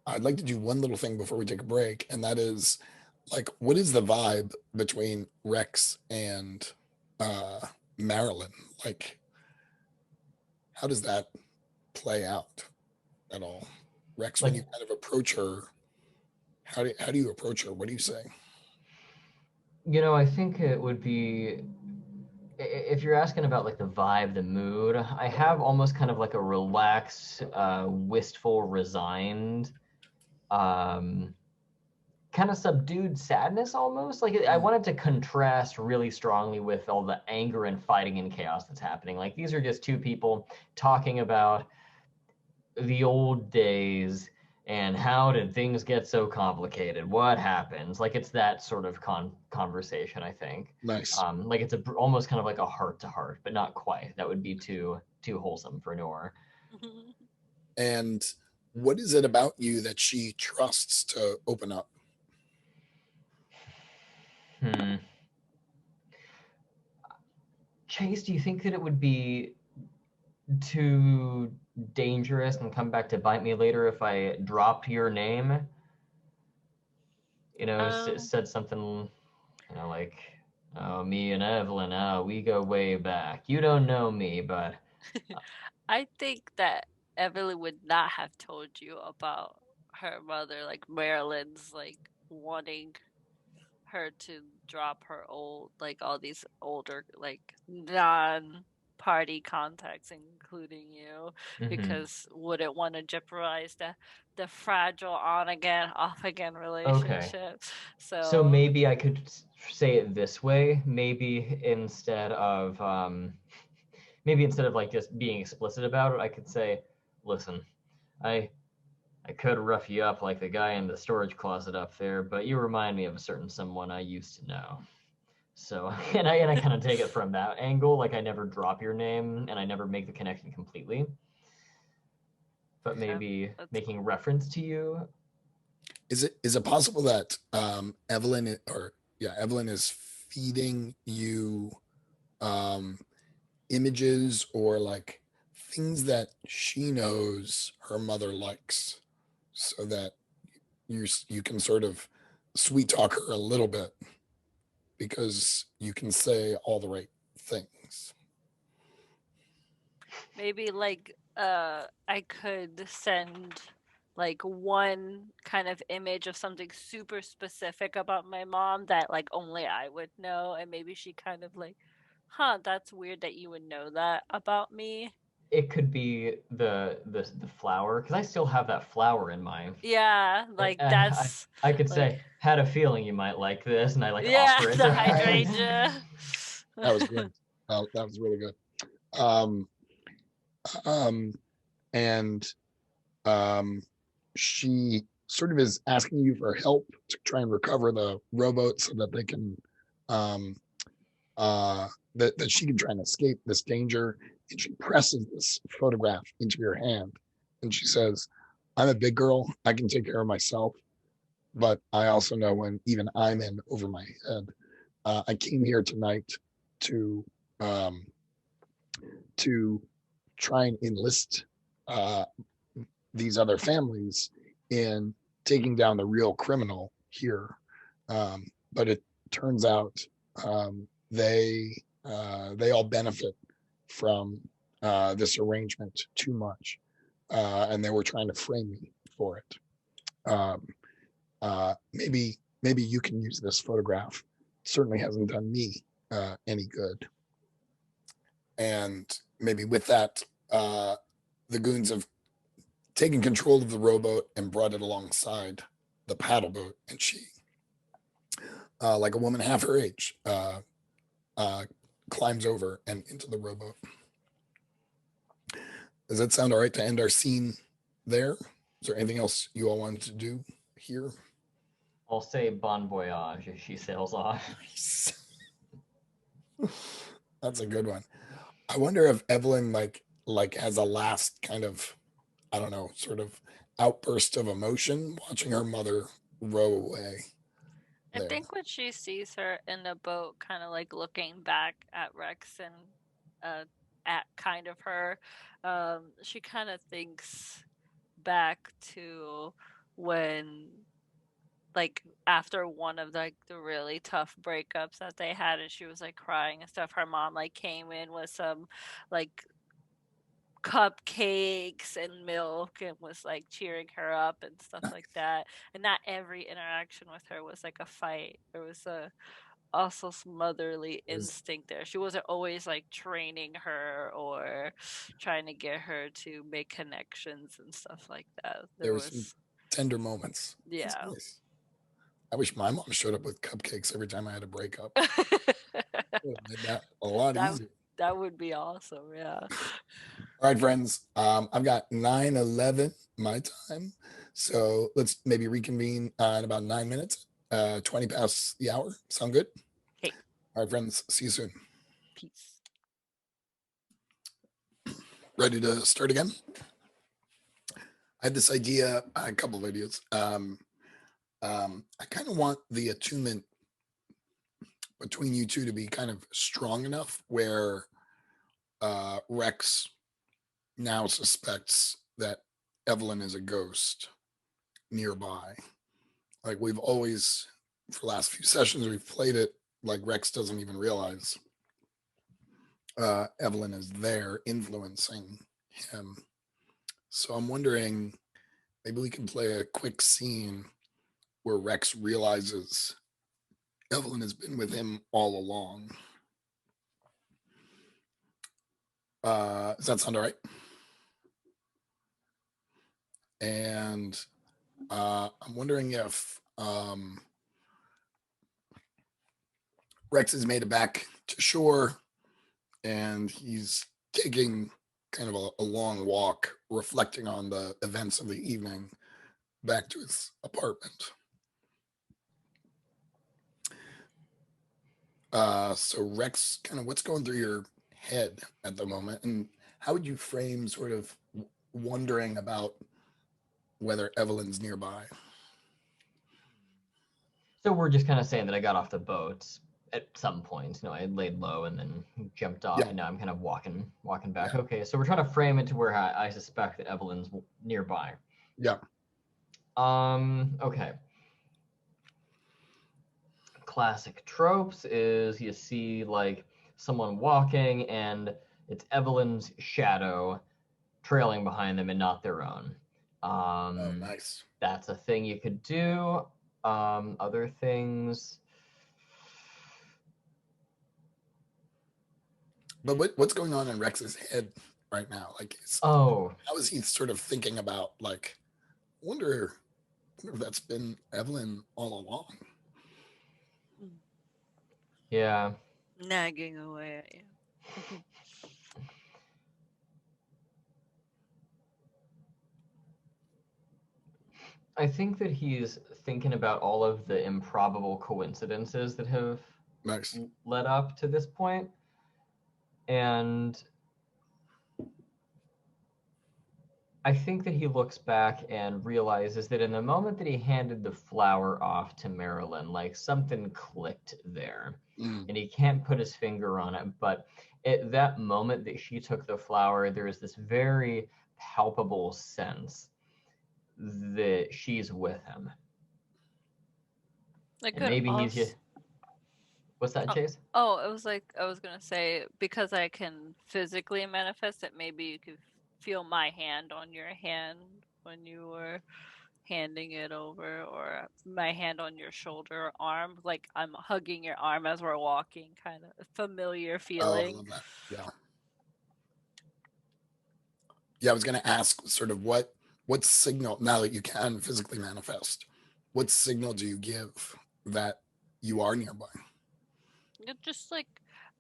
I'd like to do one little thing before we take a break, and that is, like, what is the vibe between Rex and Marilyn? Like, how does that play out at all? Rex, when Like- you kind of approach her, how do you approach her? What do you say? You know, I think it would be if you're asking about like the vibe, the mood, I have almost kind of like a relaxed, wistful, resigned, kind of subdued sadness almost. Like I wanted to contrast really strongly with all the anger and fighting and chaos that's happening. Like these are just two people talking about the old days and how did things get so complicated? What happens? Like it's that sort of conversation, I think. Nice. Like it's almost kind of like a heart to heart, but not quite. That would be too wholesome for Noor. And what is it about you that she trusts to open up? Chase, do you think that it would be too dangerous and come back to bite me later if I dropped your name? You know, said something, you know, like, oh, me and Evelyn, we go way back. You don't know me, but I think that Evelyn would not have told you about her mother, like Marilyn's, like wanting her to drop her old, like all these older, like non-party contacts, including you, mhm. because wouldn't want to jeopardize the fragile on again, off again relationship. So maybe I could say it this way. Maybe instead of like just being explicit about it, I could say, listen, I could rough you up like the guy in the storage closet up there, but you remind me of a certain someone I used to know. So, and I kind of take it from that angle, like I never drop your name and I never make the connection completely. But maybe making reference to you. Is it possible that Evelyn is feeding you images or like things that she knows her mother likes, so that you can sort of sweet talk her a little bit because you can say all the right things? Maybe like I could send like one kind of image of something super specific about my mom that like only I would know, and maybe she kind of like, huh, that's weird that you would know that about me. It could be the flower, because I still have that flower in my. Yeah, like that's I could like, say, had a feeling you might like this, and I like yeah, offer it. the to her. hydrangea. That was great. That was really good. She sort of is asking you for help to try and recover the rowboat so that they can that she can try and escape this danger. And she presses this photograph into your hand and she says, I'm a big girl, I can take care of myself, but I also know when even I'm in over my head. I came here tonight to um, to try and enlist these other families in taking down the real criminal here. But it turns out they all benefit from this arrangement too much, and they were trying to frame me for it. Maybe you can use this photograph. It certainly hasn't done me any good. And maybe with that, the goons have taken control of the rowboat and brought it alongside the paddle boat, and she, like a woman half her age, climbs over and into the rowboat. Does that sound all right to end our scene there? Is there anything else you all wanted to do here? I'll say bon voyage as she sails off. That's a good one. I wonder if Evelyn like has a last kind of, I don't know, sort of outburst of emotion watching her mother row away. I There. think when she sees her in the boat, kind of like looking back at Rex and at kind of her, she kind of thinks back to when, like, after one of like the really tough breakups that they had, and she was like crying and stuff. Her mom like came in with some like cupcakes and milk and was like cheering her up and stuff like that. And not every interaction with her was like a fight. There was a also some motherly instinct there. She wasn't always like training her or trying to get her to make connections and stuff like that. There was some tender moments. Yeah. That's nice. I wish my mom showed up with cupcakes every time I had a breakup. Made that a lot easier. That would be awesome. Yeah. All right, friends. I've got 9:11 my time, so let's maybe reconvene in about 9 minutes. 20 past the hour. Sound good? Okay. All right, friends. See you soon. Peace. Ready to start again? I had this idea, a couple of videos. I kind of want the attunement between you two to be kind of strong enough where Rex now suspects that Evelyn is a ghost nearby. Like we've always, for the last few sessions, we've played it like Rex doesn't even realize Evelyn is there influencing him. So I'm wondering, maybe we can play a quick scene where Rex realizes Evelyn has been with him all along. Does that sound all right? And I'm wondering if Rex has made it back to shore and he's taking kind of a long walk, reflecting on the events of the evening back to his apartment. So Rex, kind of what's going through your head at the moment, and how would you frame sort of wondering about whether Evelyn's nearby? So we're just kind of saying that I got off the boat at some point. I laid low and then jumped off, and now I'm kind of walking back. Yeah. Okay, so we're trying to frame it to where I suspect that Evelyn's nearby. Yeah. Okay. Classic tropes is you see like someone walking and it's Evelyn's shadow trailing behind them and not their own. Oh, nice. That's a thing you could do. Other things. But what's going on in Rex's head right now? Like, how is he sort of thinking about, like, wonder if that's been Evelyn all along? Yeah. Nagging away at you. I think that he's thinking about all of the improbable coincidences that have led up to this point. And I think that he looks back and realizes that in the moment that he handed the flower off to Marilyn, like something clicked there. and he can't put his finger on it. But at that moment that she took the flower, there is this very palpable sense that she's with him. I And could maybe he's also. just. What's that, Chase? Oh, it was like I was gonna say, because I can physically manifest it, maybe you could feel my hand on your hand when you were handing it over, or my hand on your shoulder or arm, like I'm hugging your arm as we're walking, kind of a familiar Oh, I feeling. love that. Yeah. Yeah, I was going to ask sort of what signal, now that you can physically manifest, what signal do you give that you are nearby? Just like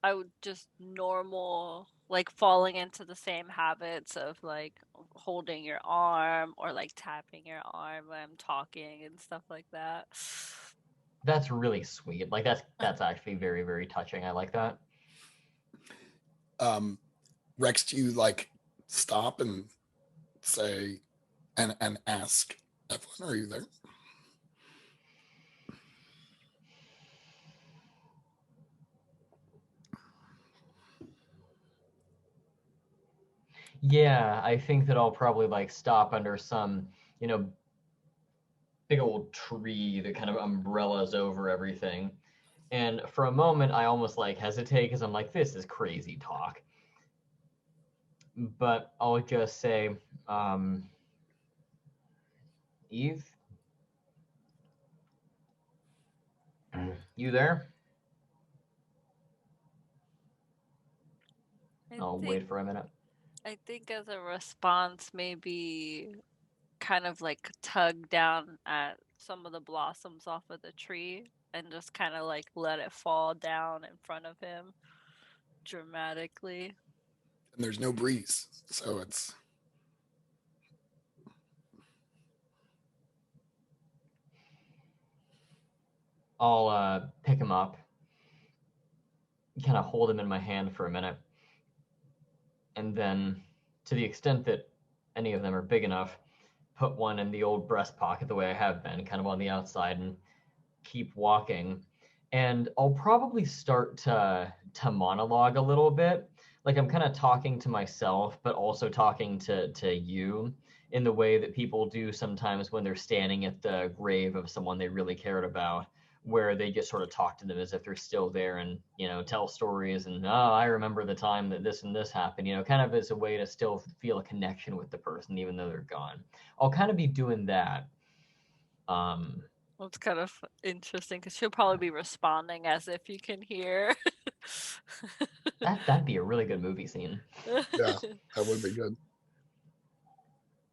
I would just normal, like falling into the same habits of like holding your arm or like tapping your arm when I'm talking and stuff like that. That's really sweet. Like that's actually very, very touching. I like that. Rex, do you like stop and say and ask Evelyn, are you there? Yeah, I think that I'll probably like stop under some, big old tree that kind of umbrellas over everything. And for a moment, I almost like hesitate because I'm like, this is crazy talk. But I'll just say, Eve, you there? I'll wait for a minute. I think as a response, maybe kind of like tug down at some of the blossoms off of the tree and just kind of like let it fall down in front of him dramatically. And there's no breeze, so it's I'll pick him up, kind of hold him in my hand for a minute, and then, to the extent that any of them are big enough, put one in the old breast pocket the way I have been, kind of on the outside, and keep walking. And I'll probably start to monologue a little bit. Like I'm kind of talking to myself, but also talking to you in the way that people do sometimes when they're standing at the grave of someone they really cared about, where they just sort of talk to them as if they're still there and, tell stories and, oh, I remember the time that this and this happened, kind of as a way to still feel a connection with the person, even though they're gone. I'll kind of be doing that. Well, it's kind of interesting because she'll probably be responding as if you can hear. That'd be a really good movie scene. yeah, that would be good.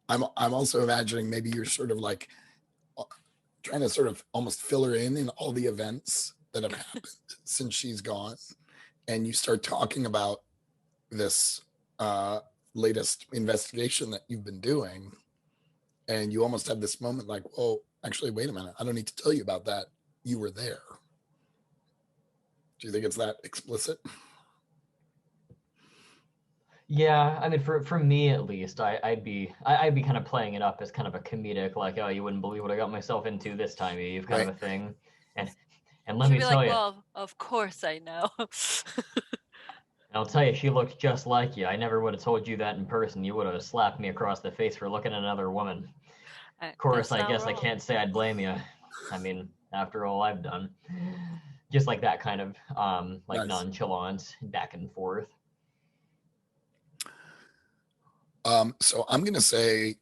I'm also imagining maybe you're sort of like trying to sort of almost fill her in all the events that have happened since she's gone, and you start talking about this latest investigation that you've been doing, and you almost have this moment like, well, actually, wait a minute, I don't need to tell you about that. You were there. Do you think it's that explicit? Yeah, I mean, for me at least, I'd be kind of playing it up as kind of a comedic, like, oh, you wouldn't believe what I got myself into this time, Eve, kind of a thing. And let She'd me be tell like, you, well, of course I know. I'll tell you, she looks just like you. I never would have told you that in person. You would have slapped me across the face for looking at another woman. Of course, I guess I can't say I'd blame you. I mean, after all I've done. Just like that kind of like Nice. nonchalant back and forth. So I'm going to say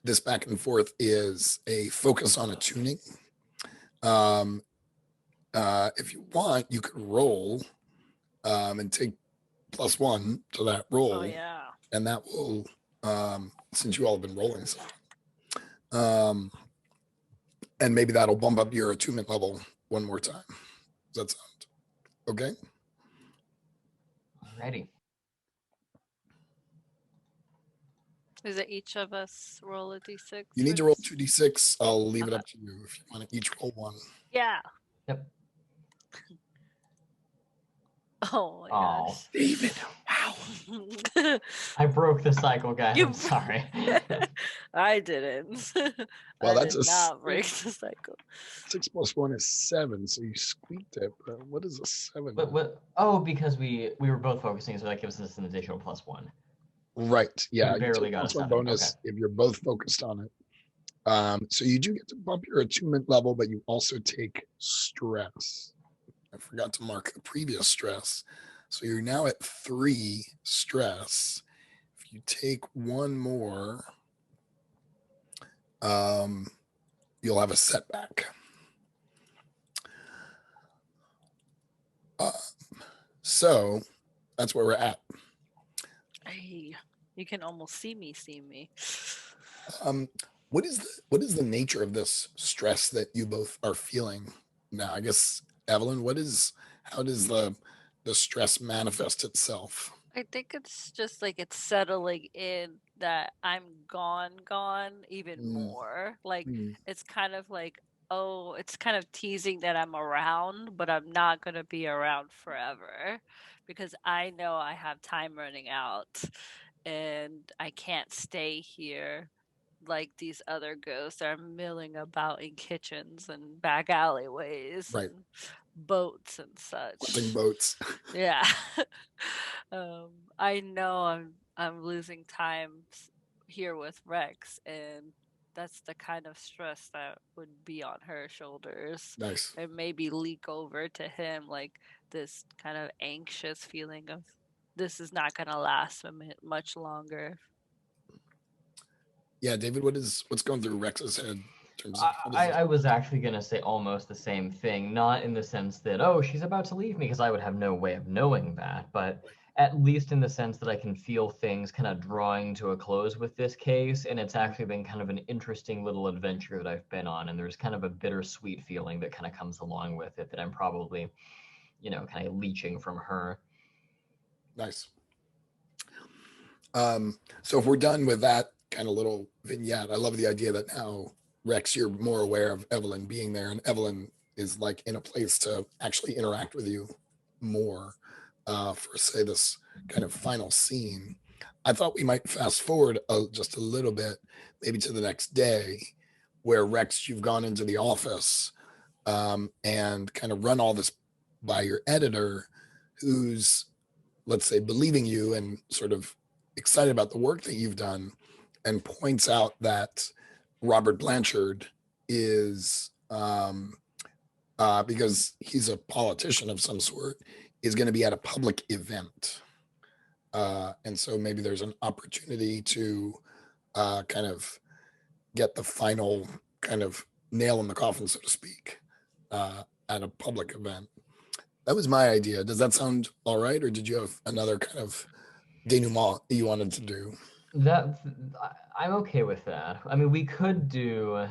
this back and forth is a focus on attuning. If you want, you could roll and take +1 to that roll. Oh, yeah. And that will, since you all have been rolling so. And maybe that'll bump up your attunement level one more time. Does that sound okay? Alrighty. Is it each of us roll a d6? You need to roll 2d6. I'll leave it up to you if you want to each roll one. Yeah. Yep. Oh my gosh. David, wow. I broke the cycle, guys. You I'm sorry. I didn't. Well, I that's did a not break the cycle. 6 plus 1 is 7, so you squeaked it. But what is a 7? What? Oh, because we were both focusing, so that gives us an additional +1. Right. Yeah. You barely take got a +1 7. bonus if you're both focused on it. So you do get to bump your attunement level, but you also take stress. I forgot to mark the previous stress. So you're now at 3 stress. If you take one more, you'll have a setback. So that's where we're at. Hey, you can almost see me. What is the nature of this stress that you both are feeling now? I guess Evelyn, how does the stress manifest itself? I think it's just like it's settling in that I'm gone even Mm, more. Like mm, it's kind of like, oh, it's kind of teasing that I'm around, but I'm not going to be around forever because I know I have time running out and I can't stay here like these other ghosts are milling about in kitchens and back alleyways right. and boats and Hunting such. boats. Yeah. I know I'm losing time here with Rex, and that's the kind of stress that would be on her shoulders, Nice. and maybe leak over to him, like this kind of anxious feeling of this is not gonna last much longer. Yeah, David, what's going through Rex's head in terms of I was actually going to say almost the same thing, not in the sense that, oh, she's about to leave me, because I would have no way of knowing that, but at least in the sense that I can feel things kind of drawing to a close with this case, and it's actually been kind of an interesting little adventure that I've been on, and there's kind of a bittersweet feeling that kind of comes along with it that I'm probably, kind of leeching from her. Nice. So if we're done with that kind of little vignette, I love the idea that now, Rex, you're more aware of Evelyn being there, and Evelyn is like in a place to actually interact with you more for, say, this kind of final scene. I thought we might fast forward just a little bit, maybe to the next day, where Rex, you've gone into the office and kind of run all this by your editor, who's, let's say, believing you and sort of excited about the work that you've done, and points out that Robert Blanchard is, because he's a politician of some sort, is going to be at a public event. And so maybe there's an opportunity to kind of get the final kind of nail in the coffin, so to speak, at a public event. That was my idea. Does that sound all right? Or did you have another kind of denouement you wanted to do? I'm okay with that. I mean, we could do.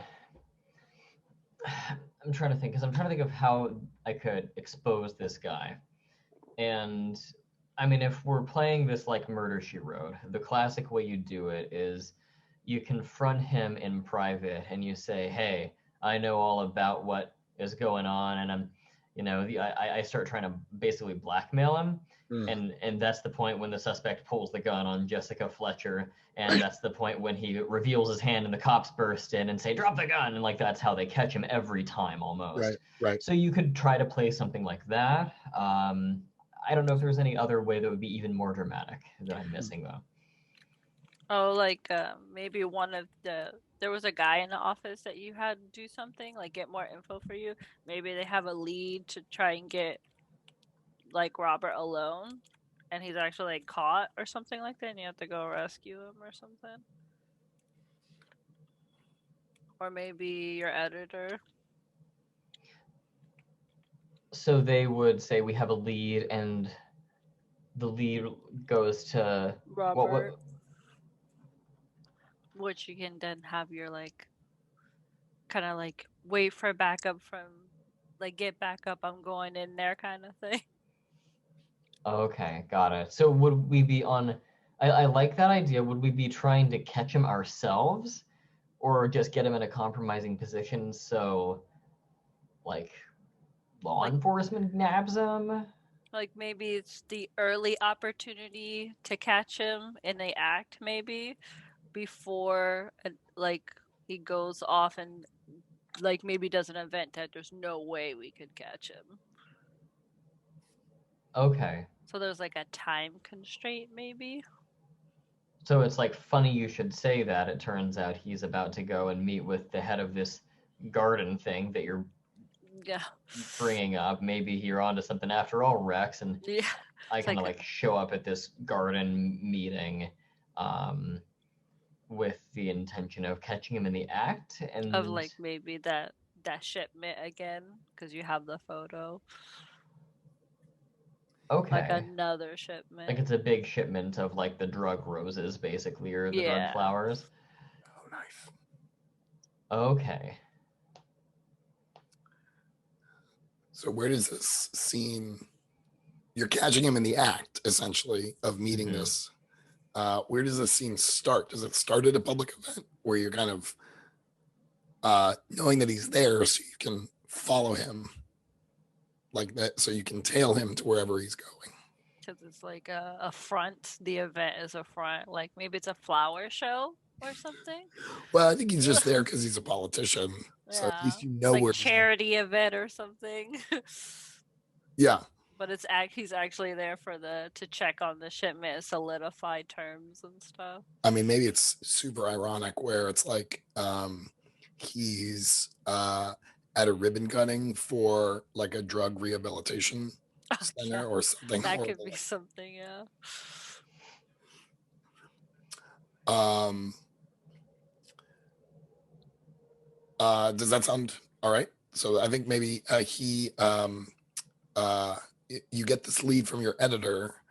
I'm trying to think of how I could expose this guy. And I mean, if we're playing this like Murder She Wrote, the classic way you do it is you confront him in private and you say, "Hey, I know all about what is going on," and I start trying to basically blackmail him. Mm. And that's the point when the suspect pulls the gun on Jessica Fletcher, and that's the point when he reveals his hand and the cops burst in and say, "Drop the gun," and like that's how they catch him every time almost. Right, right. So you could try to play something like that. I don't know if there's any other way that would be even more dramatic that I'm missing though. Oh, like maybe there was a guy in the office that you had do something, like get more info for you. Maybe they have a lead to try and get like Robert alone, and he's actually like caught or something like that, and you have to go rescue him or something. Or maybe your editor. So they would say we have a lead, and the lead goes to Robert, which you can then have your like kind of like wait for backup from like get back up, I'm going in there kind of thing. Okay, got it. So would we be on? I like that idea. Would we be trying to catch him ourselves, or just get him in a compromising position so, like, law Like enforcement nabs him? Like maybe it's the early opportunity to catch him in the act, maybe before like he goes off and like maybe does an event that there's no way we could catch him. Okay. So there's like a time constraint, maybe. So it's like funny you should say that. It turns out he's about to go and meet with the head of this garden thing that you're Yeah. bringing up. Maybe you're onto something after all, Rex. And Yeah. I It's kind of like like show up at this garden meeting with the intention of catching him in the act. And of like maybe that shipment again because you have the photo. Like okay, another shipment. like it's a big shipment of like the drug roses, basically, or the drug Yeah. flowers. Oh, nice. Okay. So where does this scene? You're catching him in the act, essentially, of meeting Mhm. this. Where does the scene start? Does it start at a public event where you're kind of knowing that he's there, so you can follow him like that, so you can tail him to wherever he's going? Because it's like a front. The event is a front. Like maybe it's a flower show or something. Well, I think he's just there because he's a politician. So at Yeah. least you It's know like where he's going. charity event or something. Yeah. But he's actually there for to check on the shipment, solidify terms and stuff. I mean, maybe it's super ironic where it's like he's at a ribbon cutting for like a drug rehabilitation center Yeah, or something that could horrible. be something, yeah. Does that sound all right? So I think maybe you get this lead from your editor,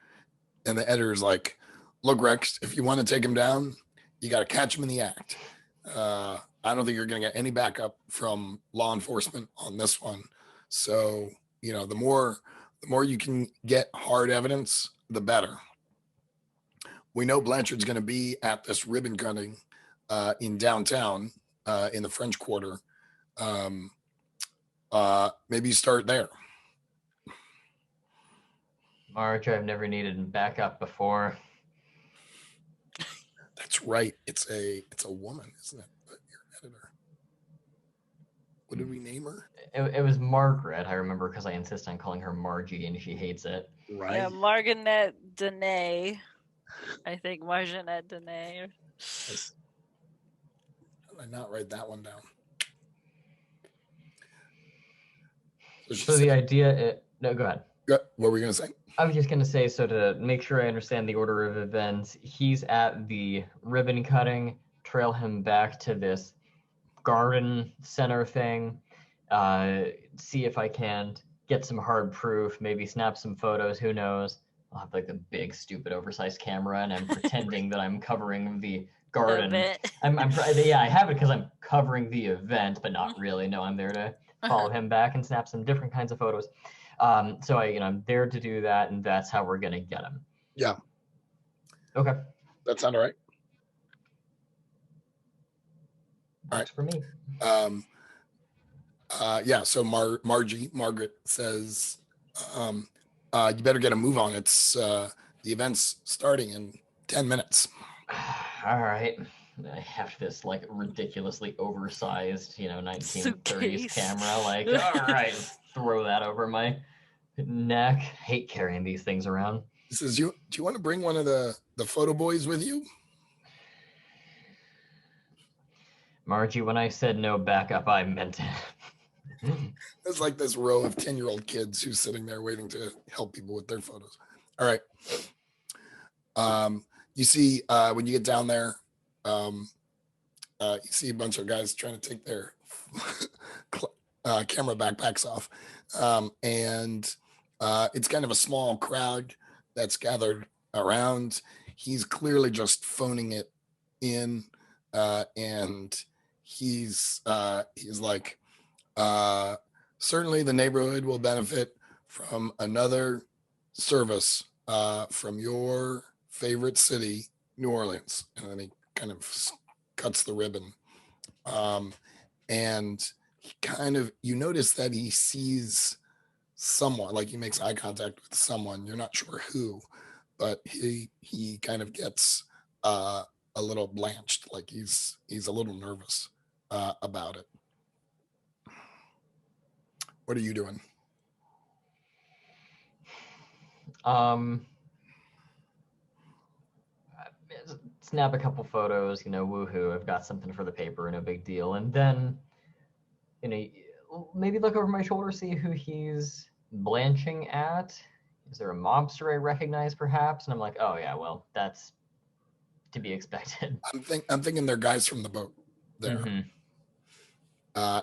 and the editor's like, look, Rex, if you want to take him down, you got to catch him in the act. I don't think you're going to get any backup from law enforcement on this one. So, you know, the more you can get hard evidence, the better. We know Blanchard's going to be at this ribbon cutting in downtown in the French Quarter. Maybe start there. Marge, I've never needed backup before. That's right. It's a woman, isn't it? Your editor. What did we name her? It was Margaret, I remember, because I insist on calling her Margie and she hates it. Right. Yeah, Margaret Dene. I think Margaret Dene. How did I not write that one down? So the idea, no, go ahead. What were we going to say? I was just going to say, so to make sure I understand the order of events, he's at the ribbon cutting, trail him back to this garden center thing, see if I can get some hard proof, maybe snap some photos, who knows. I'll have like the big, stupid, oversized camera, and I'm pretending that I'm covering the garden. Yeah, I have it because I'm covering the event, but not really. No, I'm there to follow him back and snap some different kinds of photos. So I'm there to do that, and that's how we're gonna get him. Yeah. Okay. That sound all right? Works for me. Yeah. So Margaret says, you better get a move on. It's the event's starting in 10 minutes. All right. I have this like ridiculously oversized, 1930s Suitcase. camera. Like, all right, throw that over my neck. Hate carrying these things around. He says, do you want to bring one of the photo boys with you? Margie, when I said no backup, I meant it. There's like this row of 10-year-old kids who's sitting there waiting to help people with their photos. All right. You see when you get down there, you see a bunch of guys trying to take their camera backpacks off. And it's kind of a small crowd that's gathered around. He's clearly just phoning it in. And he's like, certainly the neighborhood will benefit from another service from your favorite city, New Orleans. And then he kind of cuts the ribbon. And he kind of, you notice that he sees someone, like he makes eye contact with someone. You're not sure who, but he kind of gets a little blanched, like he's a little nervous about it. What are you doing? Snap a couple photos, woohoo, I've got something for the paper, no big deal. And then, maybe look over my shoulder, see who he's blanching at. Is there a mobster I recognize perhaps? And I'm like, oh yeah, well, that's to be expected. I'm thinking they're guys from the boat there. Mhm.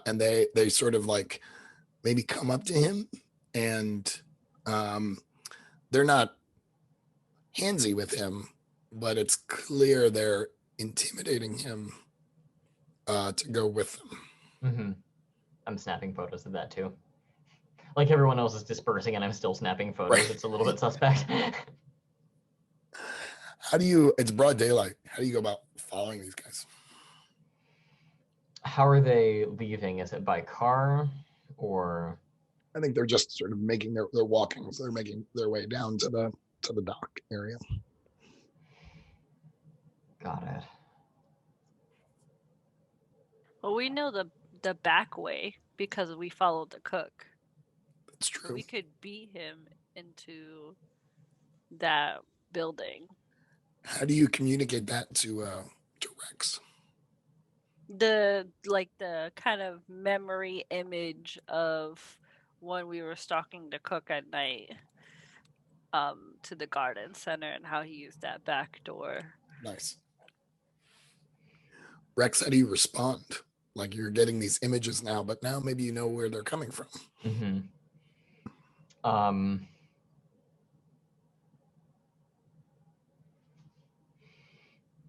And they sort of like maybe come up to him, and they're not handsy with him, but it's clear they're intimidating him to go with them. Mm-hmm. I'm snapping photos of that too. Like everyone else is dispersing and I'm still snapping photos. Right. It's a little bit suspect. It's broad daylight. How do you go about following these guys? How are they leaving? Is it by car or? I think they're just sort of they're walking. So they're making their way down to the dock area. Got it. Well, we know the back way because we followed the cook. That's true. We could beat him into that building. How do you communicate that to Rex? The kind of memory image of when we were stalking the cook at night to the garden center and how he used that back door. Nice. Rex, how do you respond? Like you're getting these images now, but now maybe you know where they're coming from. Mm-hmm.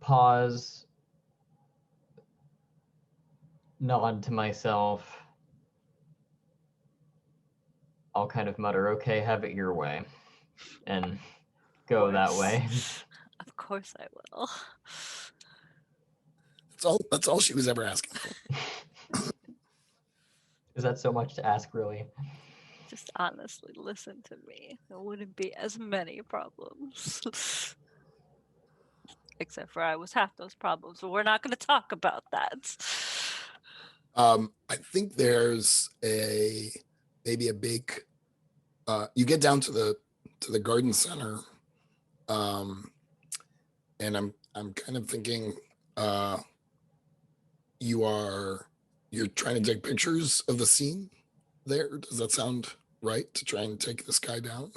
Pause, nod to myself. I'll kind of mutter, okay, have it your way, and go that way. Of course I will. That's all she was ever asking for. Is that so much to ask, really? Just honestly listen to me. There wouldn't be as many problems. Except for I was half those problems, but we're not going to talk about that. I think there's maybe a big. You get down to the garden center, and I'm kind of thinking you're trying to take pictures of the scene there. Does that sound right, to try and take this guy down?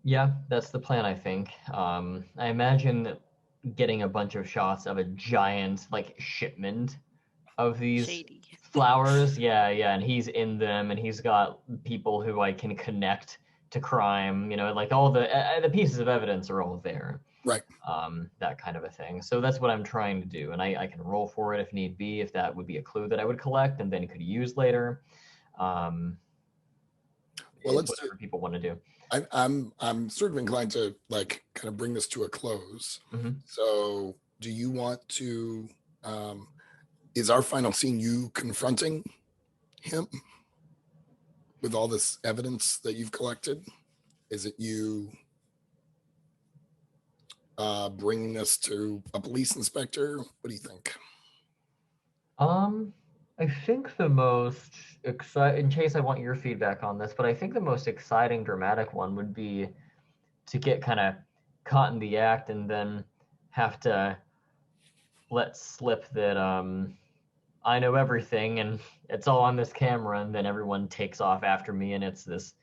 Yeah, that's the plan, I think. I imagine getting a bunch of shots of a giant shipment of these Shady. flowers. Yeah, and he's in them, and he's got people who I can connect to crime. Like all the pieces of evidence are all there. Right. That kind of a thing. So that's what I'm trying to do, and I can roll for it if need be, if that would be a clue that I would collect and then could use later. Well, let's whatever people want to do. I'm sort of inclined to kind of bring this to a close. Mm-hmm. So do you want to is our final scene you confronting him with all this evidence that you've collected? Is it you bringing this to a police inspector? What do you think? I think the most exciting, in case I want your feedback on this, but I think the most exciting dramatic one would be to get kind of caught in the act and then have to let slip that I know everything and it's all on this camera, and then everyone takes off after me and it's this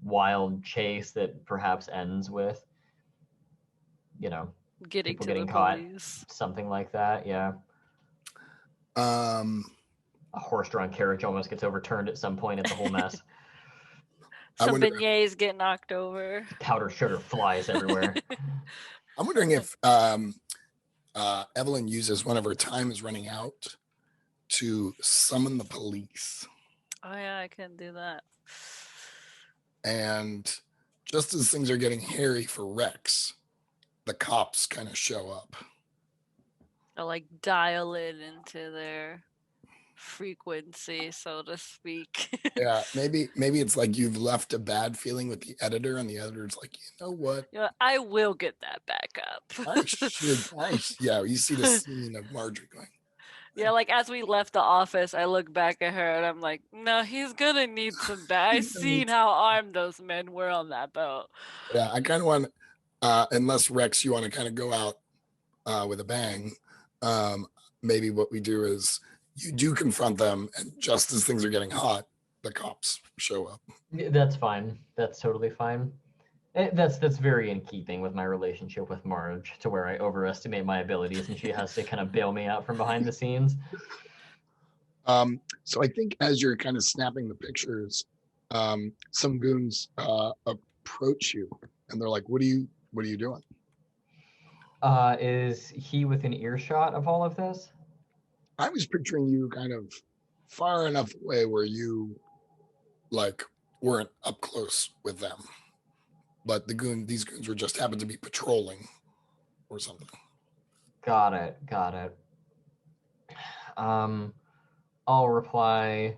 wild chase that perhaps ends with, Getting people to getting the caught. police. Something like that, yeah. A horse-drawn carriage almost gets overturned at some point. It's a whole mess. Some beignets get knocked over. Powdered sugar flies everywhere. I'm wondering if Evelyn uses one of her times running out to summon the police. Oh yeah, I can do that. And just as things are getting hairy for Rex, the cops kind of show up. I'll dial it into their frequency, so to speak. Yeah, maybe it's like you've left a bad feeling with the editor, and the editor's like, you know what? You know, I will get that back Yeah, you see the scene of Marjorie going, Yeah, like as we left the office, I look back at her and I'm like, no, he's gonna need some back. I He's gonna need seen how armed those men were on that boat. yeah, I kind of want, unless Rex, you want to kind of go out with a bang. Maybe what we do is you do confront them, and just as things are getting hot, the cops show up. That's fine. That's totally fine. That's very in keeping with my relationship with Marge, to where I overestimate my abilities and she has to kind of bail me out from behind the scenes. So I think as you're kind of snapping the pictures, some goons approach you, and they're like, "What are you doing?" Is he within earshot of all of this? I was picturing you kind of far enough away where you like weren't up close with them, but these goons were just happened to be patrolling or something. Got it. I'll reply,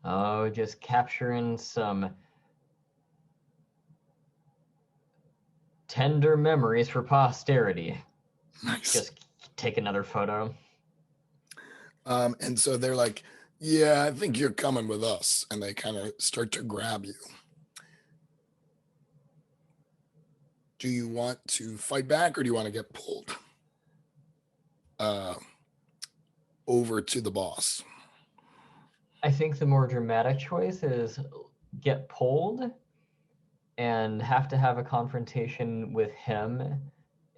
oh, just capturing some tender memories for posterity. Nice. Just take another photo. And so they're like, yeah, I think you're coming with us. And they kind of start to grab you. Do you want to fight back, or do you want to get pulled over to the boss? I think the more dramatic choice is get pulled and have to have a confrontation with him,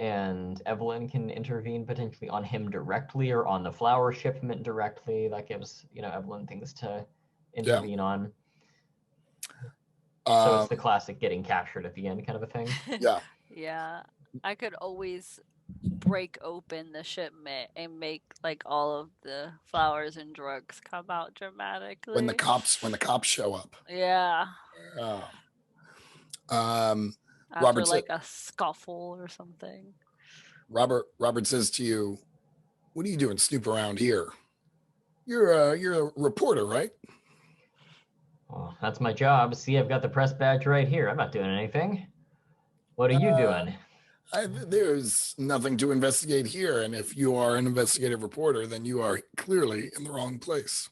and Evelyn can intervene potentially on him directly or on the flower shipment directly. That gives, Evelyn things to intervene on. So it's the classic getting captured at the end kind of a thing. Yeah. Yeah. I could always break open the shipment and make like all of the flowers and drugs come out dramatically. When the cops show up. Yeah. Robert After like a scuffle or something. Robert says to you, "What are you doing snoop around here? You're a reporter, right?" Well, that's my job. See, I've got the press badge right here. I'm not doing anything. What are you doing? There's nothing to investigate here, and if you are an investigative reporter, then you are clearly in the wrong place.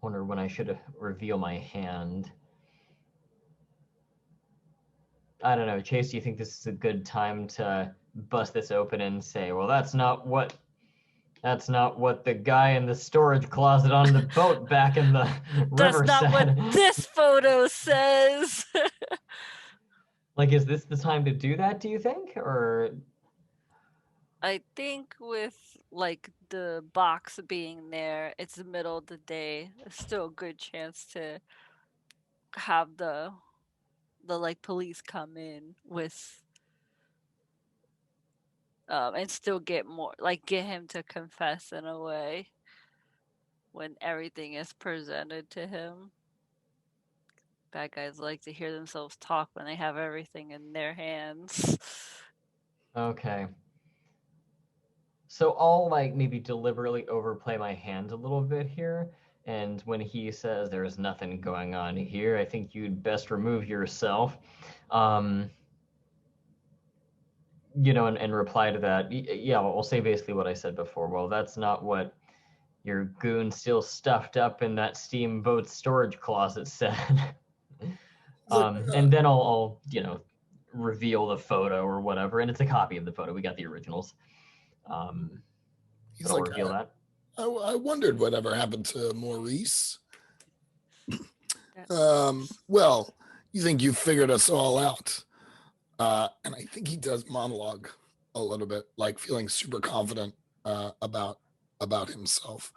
Wonder when I should reveal my hand. I don't know, Chase, do you think this is a good time to bust this open and say, well, that's not what the guy in the storage closet on the boat back in the river said. That's not what this photo says. Like, is this the time to do that, do you think? Or I think with like the box being there, it's the middle of the day. There's still a good chance to have the like police come in with and still get him to confess in a way when everything is presented to him. Bad guys like to hear themselves talk when they have everything in their hands. Okay. So I'll like maybe deliberately overplay my hand a little bit here. And when he says there's nothing going on here, I think you'd best remove yourself. And reply to that. Yeah, we'll say basically what I said before. Well, that's not what your goon still stuffed up in that steamboat storage closet said. And then I'll reveal the photo or whatever, and it's a copy of the photo. We got the originals. He's like, reveal that. I wondered whatever happened to Maurice. Well, you think you figured us all out. And I think he does monologue a little bit, like feeling super confident about himself,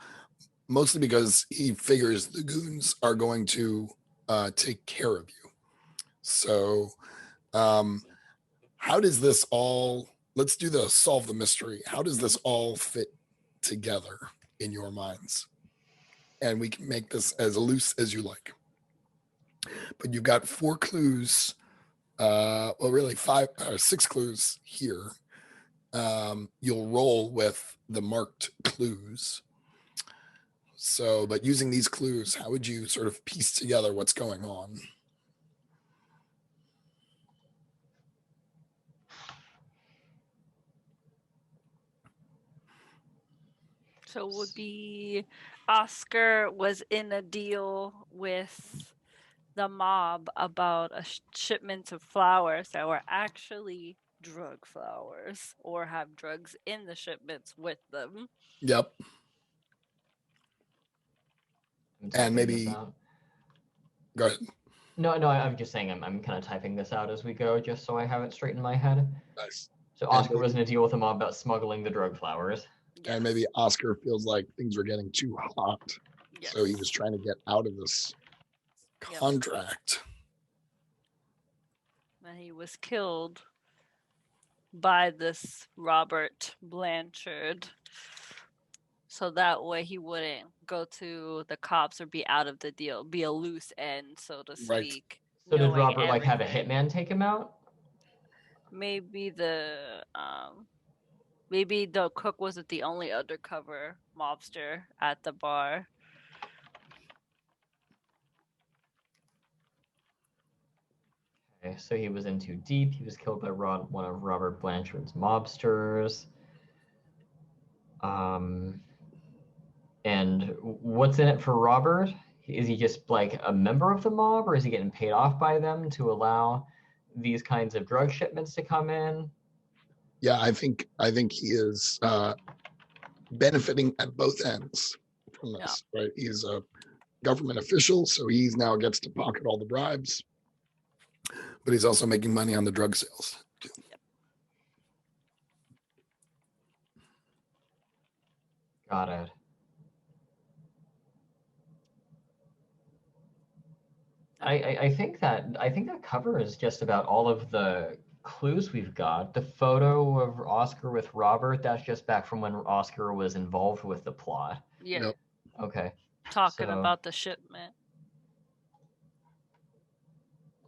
mostly because he figures the goons are going to take care of you. So how does this all, let's do the solve the mystery. How does this all fit together in your minds? And we can make this as loose as you like. But you've got 4 clues, well, really 5 or 6 clues here. you'll roll with the marked clues. So, but using these clues, how would you sort of piece together what's going on? So it would be Oscar was in a deal with the mob about a shipment of flowers that were actually drug flowers or have drugs in the shipments with them. Yep. I'm And typing this maybe out. go ahead. No, I'm just saying I'm kind of typing this out as we go, just so I have it straight in my head. Nice. So Oscar was in a deal with the mob about smuggling the drug flowers. And maybe Oscar feels like things were getting too hot. Yes. So he was trying to get out of this contract. And he was killed by this Robert Blanchard. So that way he wouldn't go to the cops or be out of the deal, be a loose end, so to speak. Right. So did Robert like have a hitman take him out? Maybe the cook wasn't the only undercover mobster at the bar. Okay, so he was in too deep. He was killed by one of Robert Blanchard's mobsters. And what's in it for Robert? Is he just like a member of the mob, or is he getting paid off by them to allow these kinds of drug shipments to come in? Yeah, I think he is benefiting at both ends from this, right? He's a government official, so he now gets to pocket all the bribes, but he's also making money on the drug sales too. Yep. Got it. I think that covers just about all of the clues we've got. The photo of Oscar with Robert, that's just back from when Oscar was involved with the plot. Yeah. Yep. Okay. Talking about the shipment.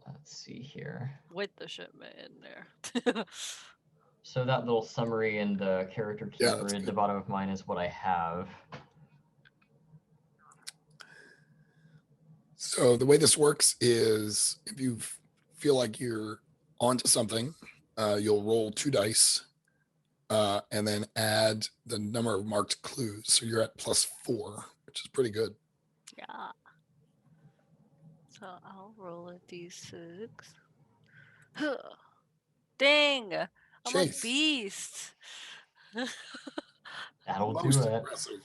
Let's see here. With the shipment in there. So that little summary and character keeper at the bottom of mine is what I have. So the way this works is if you feel like you're onto something, you'll roll 2 dice and then add the number of marked clues. So you're at +4, which is pretty good. Yeah. So I'll roll a d6. Dang! I'm a beast. That'll do it. Impressive.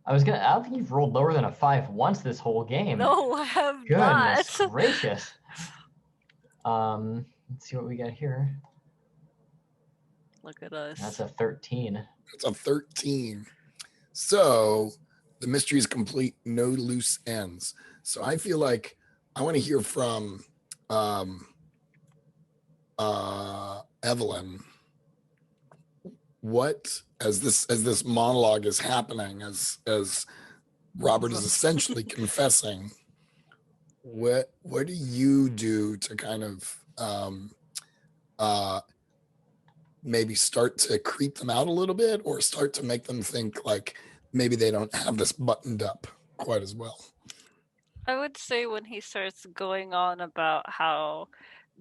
I don't think you've rolled lower than a 5 once this whole game. No, I have Goodness not. gracious. Let's see what we got here. Look at us. That's a 13. It's a 13. So the mystery is complete, no loose ends. So I feel like I want to hear from Evelyn. What, as this monologue is happening, as Robert is essentially confessing, what do you do to kind of maybe start to creep them out a little bit, or start to make them think like maybe they don't have this buttoned up quite as well? I would say when he starts going on about how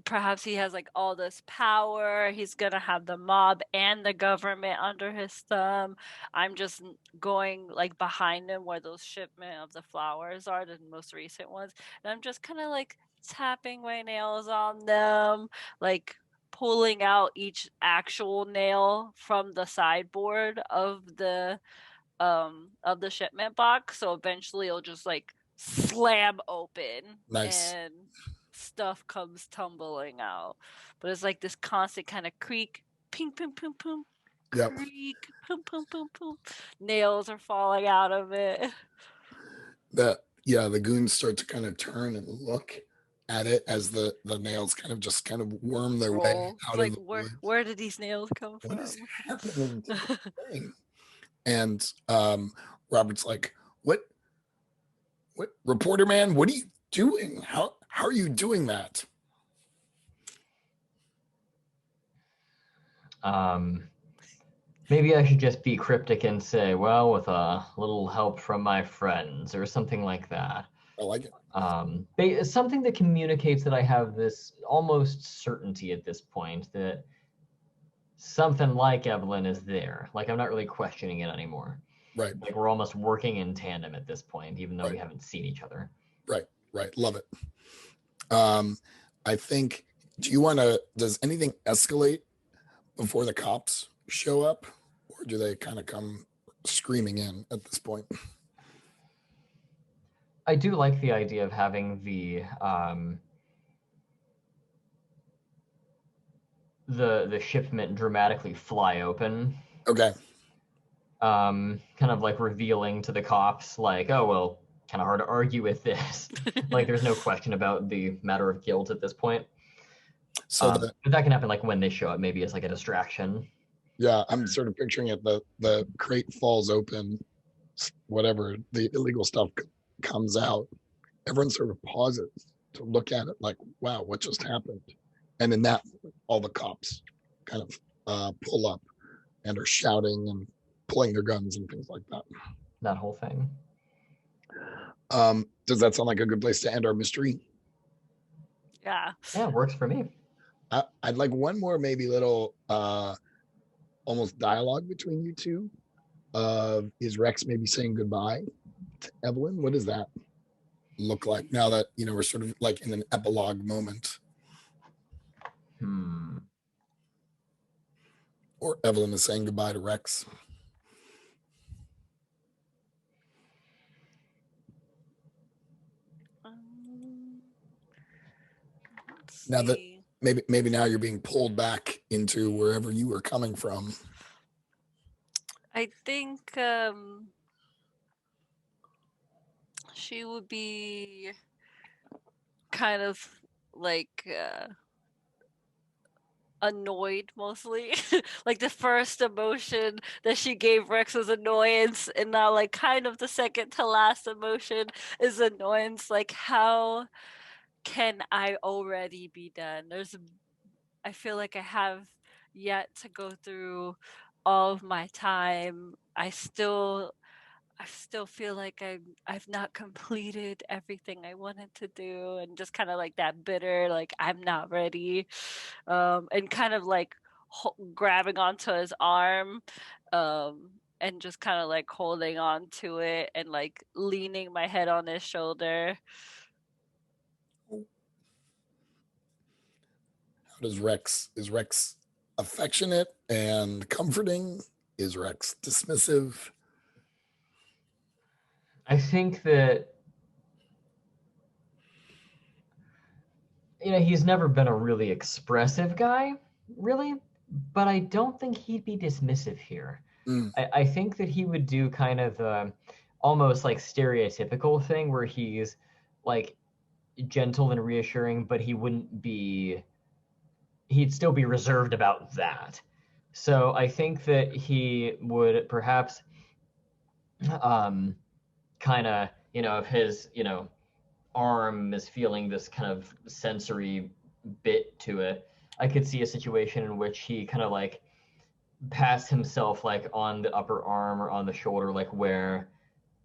perhaps he has like all this power, he's gonna have the mob and the government under his thumb. I'm just going like behind him where those shipment of the flowers are, the most recent ones, and I'm just kind of like tapping my nails on them, like pulling out each actual nail from the sideboard of the shipment box, so eventually it'll just like slam open. Nice. And stuff comes tumbling out, but it's like this constant kind of creak, ping, ping, ping, ping, creak, ping, ping, ping, ping. Nails are falling out of it. The goons start to kind of turn and look at it as the nails kind of worm their way out like, of the woods. Where did these nails come from? What is happening to the thing? And Robert's like, what reporter man, what are you doing? How are you doing that? Maybe I should just be cryptic and say, well, with a little help from my friends or something like that. I like it. Something that communicates that I have this almost certainty at this point that something like Evelyn is there. Like I'm not really questioning it anymore. Right. Like we're almost working in tandem at this point, even though we Right. haven't seen each other. Right. Love it. I think, does anything escalate before the cops show up, or do they kind of come screaming in at this point? I do like the idea of having the shipment dramatically fly open. Okay. Kind of like revealing to the cops, like, oh well, kind of hard to argue with this. Like, there's no question about the matter of guilt at this point. So But that can happen like when they show up, maybe as like a distraction. yeah, I'm sort of picturing it. The crate falls open, whatever the illegal stuff comes out. Everyone sort of pauses to look at it, like, wow, what just happened? And in that, all the cops kind of pull up and are shouting and pulling their guns and things like that. That whole thing. Does that sound like a good place to end our mystery? Yeah. Yeah, it works for me. I'd like one more, maybe little almost dialogue between you two. Is Rex maybe saying goodbye to Evelyn? What does that look like now that we're sort of like in an epilogue moment? Or Evelyn is saying goodbye to Rex. Now that maybe now you're being pulled back into wherever you were coming from. I think she would be kind of like annoyed mostly. Like the first emotion that she gave Rex was annoyance, and now like kind of the second to last emotion is annoyance. Like, how can I already be done? I feel like I have yet to go through all of my time. I still feel like I've not completed everything I wanted to do, and just kind of like that bitter, like I'm not ready, and kind of like grabbing onto his arm, and just kind of like holding on to it and like leaning my head on his shoulder. How does Rex? Is Rex affectionate and comforting? Is Rex dismissive? I think that he's never been a really expressive guy, really, but I don't think he'd be dismissive here. I think that he would do kind of the almost like stereotypical thing where he's like gentle and reassuring, but he'd still be reserved about that. So I think that he would perhaps kind of, if his, arm is feeling this kind of sensory bit to it, I could see a situation in which he kind of like pats himself like on the upper arm or on the shoulder, like where,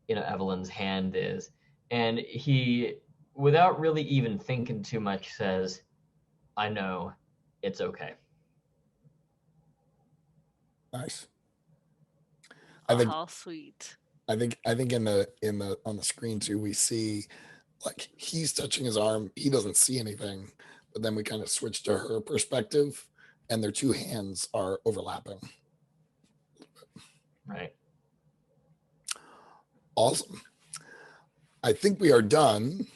Evelyn's hand is. And he, without really even thinking too much, says, I know, it's okay. Nice. How sweet. I think in the on the screen too, we see like he's touching his arm. He doesn't see anything, but then we kind of switch to her perspective, and their two hands are overlapping. Right. Awesome. I think we are done.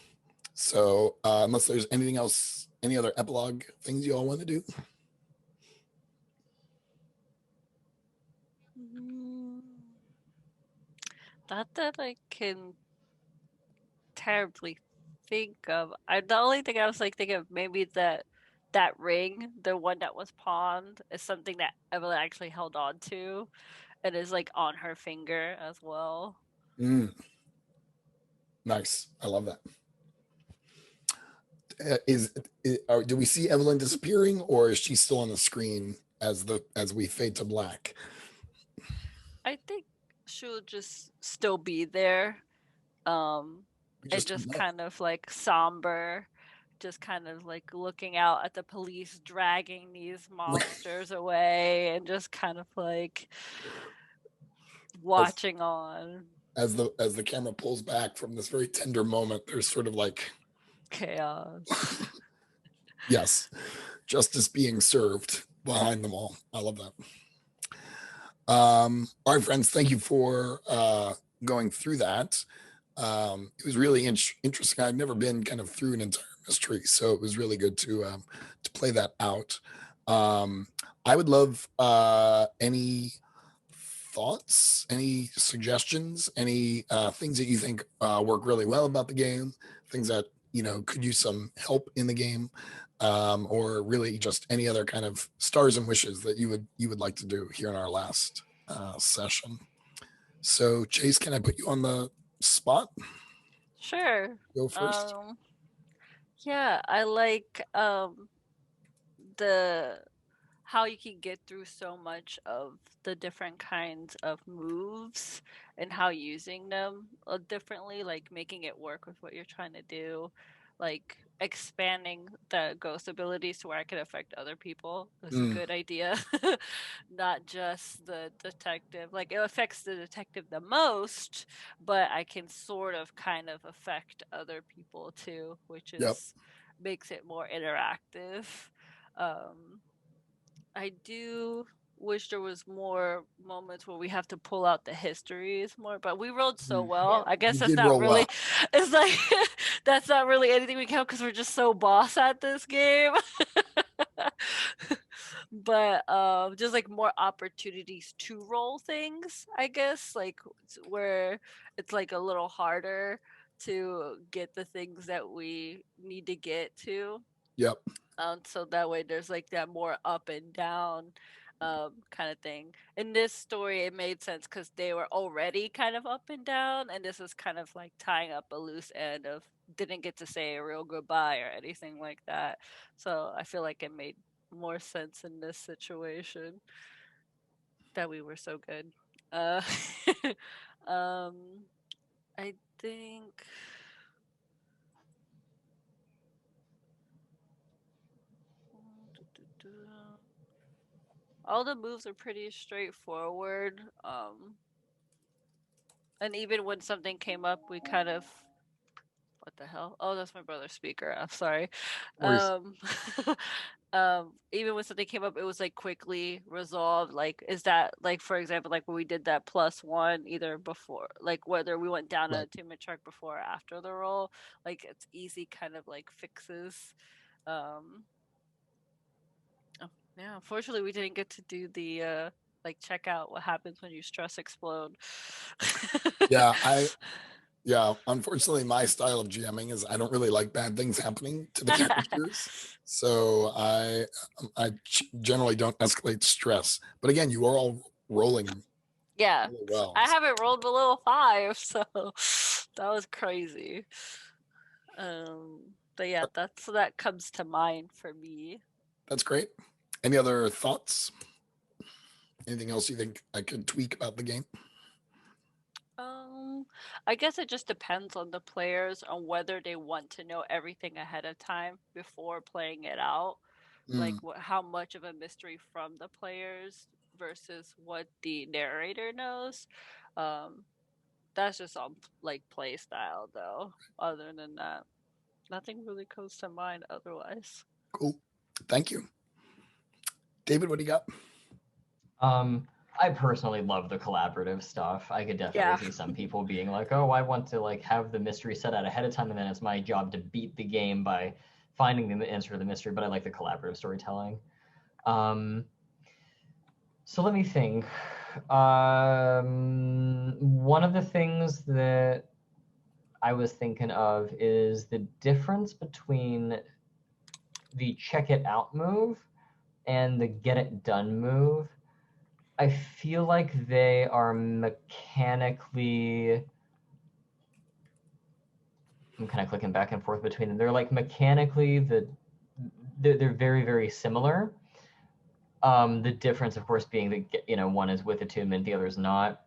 So unless there's anything else, any other epilogue things you all want to do? Not that I can terribly think of. The only thing I was like thinking of, maybe that ring, the one that was pawned, is something that Evelyn actually held on to, and is like on her finger as well. Nice. I love that. Do we see Evelyn disappearing, or is she still on the screen as we fade to black? I think she'll just still be there. We And just don't just know. kind of like somber, just kind of like looking out at the police dragging these monsters away and just kind of like watching on As the camera pulls back from this very tender moment, there's sort of like, chaos. yes, justice being served behind them all. I love that. All right, friends, thank you for going through that. It was really interesting. I've never been kind of through an entire mystery, so it was really good to play that out. I would love any thoughts, any suggestions, any things that you think work really well about the game, things that could use some help in the game, or really just any other kind of stars and wishes that you would like to do here in our last session. So, Chase, can I put you on the spot? Sure. Go first. Yeah, I like the how you can get through so much of the different kinds of moves and how using them differently, like making it work with what you're trying to do, like expanding the ghost abilities to where I could affect other people is a good idea. Not just the detective. Like it affects the detective the most, but I can sort of kind of affect other people too, which Yep. is makes it more interactive. I do wish there was more moments where we have to pull out the histories more, but we rolled so well. I guess You that's did not roll really. well. It's like that's not really anything we count because we're just so boss at this game. But just like more opportunities to roll things, I guess, like where it's like a little harder to get the things that we need to get to. Yep. So that way there's like that more up and down kind of thing. In this story, it made sense because they were already kind of up and down, and this is kind of like tying up a loose end of didn't get to say a real goodbye or anything like that. So I feel like it made more sense in this situation that we were so good. Uh, um, I think. All the moves are pretty straightforward. And even when something came up, we kind of what the hell? Oh, that's my brother's speaker. I'm sorry. Worries. Even when something came up, it was like quickly resolved. Like, is that like, for example, like when we did that +1, either before, like whether we went down an Right. attunement track before or after the roll, like it's easy kind of like fixes. Um, oh, yeah, unfortunately, we didn't get to do the like check out what happens when you stress explode. Yeah, unfortunately, my style of GMing is I don't really like bad things happening to the characters, so I generally don't escalate stress. But again, you are all rolling Yeah, really well. I haven't rolled below 5, so that was crazy. But yeah, that comes to mind for me. That's great. Any other thoughts? Anything else you think I could tweak about the game? I guess it just depends on the players on whether they want to know everything ahead of time before playing it out. Like how much of a mystery from the players versus what the narrator knows. Um, that's just all like play style though. Other than that, nothing really comes to mind otherwise. Cool. Thank you. David, what do you got? I personally love the collaborative stuff. I could definitely see some people being like, "Oh, I want to like have the mystery set out ahead of time, and then it's my job to beat the game by finding the answer to the mystery." But I like the collaborative storytelling. So let me think. One of the things that I was thinking of is the difference between the check it out move and the get it done move. I feel like they are mechanically. I'm kind of clicking back and forth between them. They're like mechanically they're very, very similar. The difference, of course, being that one is with attunement, the other is not.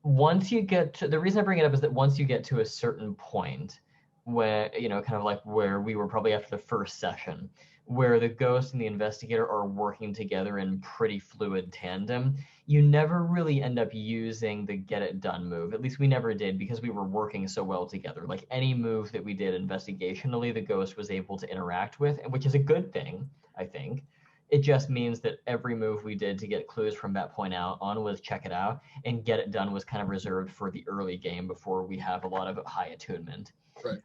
Once you get to, the reason I bring it up is that once you get to a certain point, where kind of like where we were probably after the first session, where the ghost and the investigator are working together in pretty fluid tandem, you never really end up using the get it done move. At least we never did, because we were working so well together. Like any move that we did investigationally, the ghost was able to interact with, which is a good thing, I think. It just means that every move we did to get clues from that point out on was check it out, and get it done was kind of reserved for the early game before we have a lot of high attunement. Right.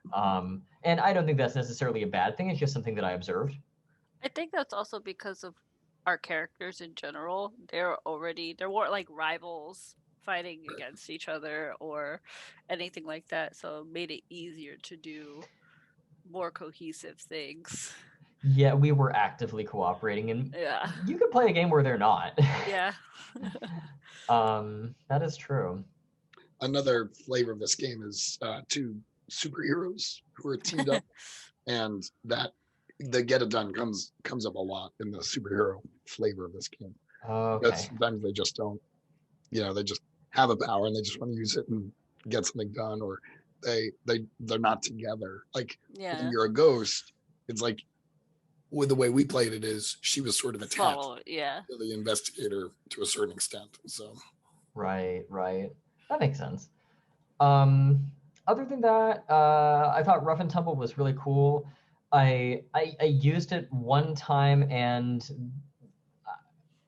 And I don't think that's necessarily a bad thing. It's just something that I observed. I think that's also because of our characters in general. They weren't like rivals fighting against each other or anything like that. So it made it easier to do more cohesive things. Yeah, we were actively cooperating, and Yeah. you could play a game where they're not. Yeah. That is true. Another flavor of this game is two superheroes who are teamed up, and that the get it done comes up a lot in the superhero flavor of this game. Okay. But sometimes they just don't, they just have a power and they just want to use it and get something done, or they're not together. Like when you're a ghost, it's like with the way we played it is she was sort of attached to the investigator to a certain extent. So right, that makes sense. Other than that, I thought Rough and Tumble was really cool. I used it one time, and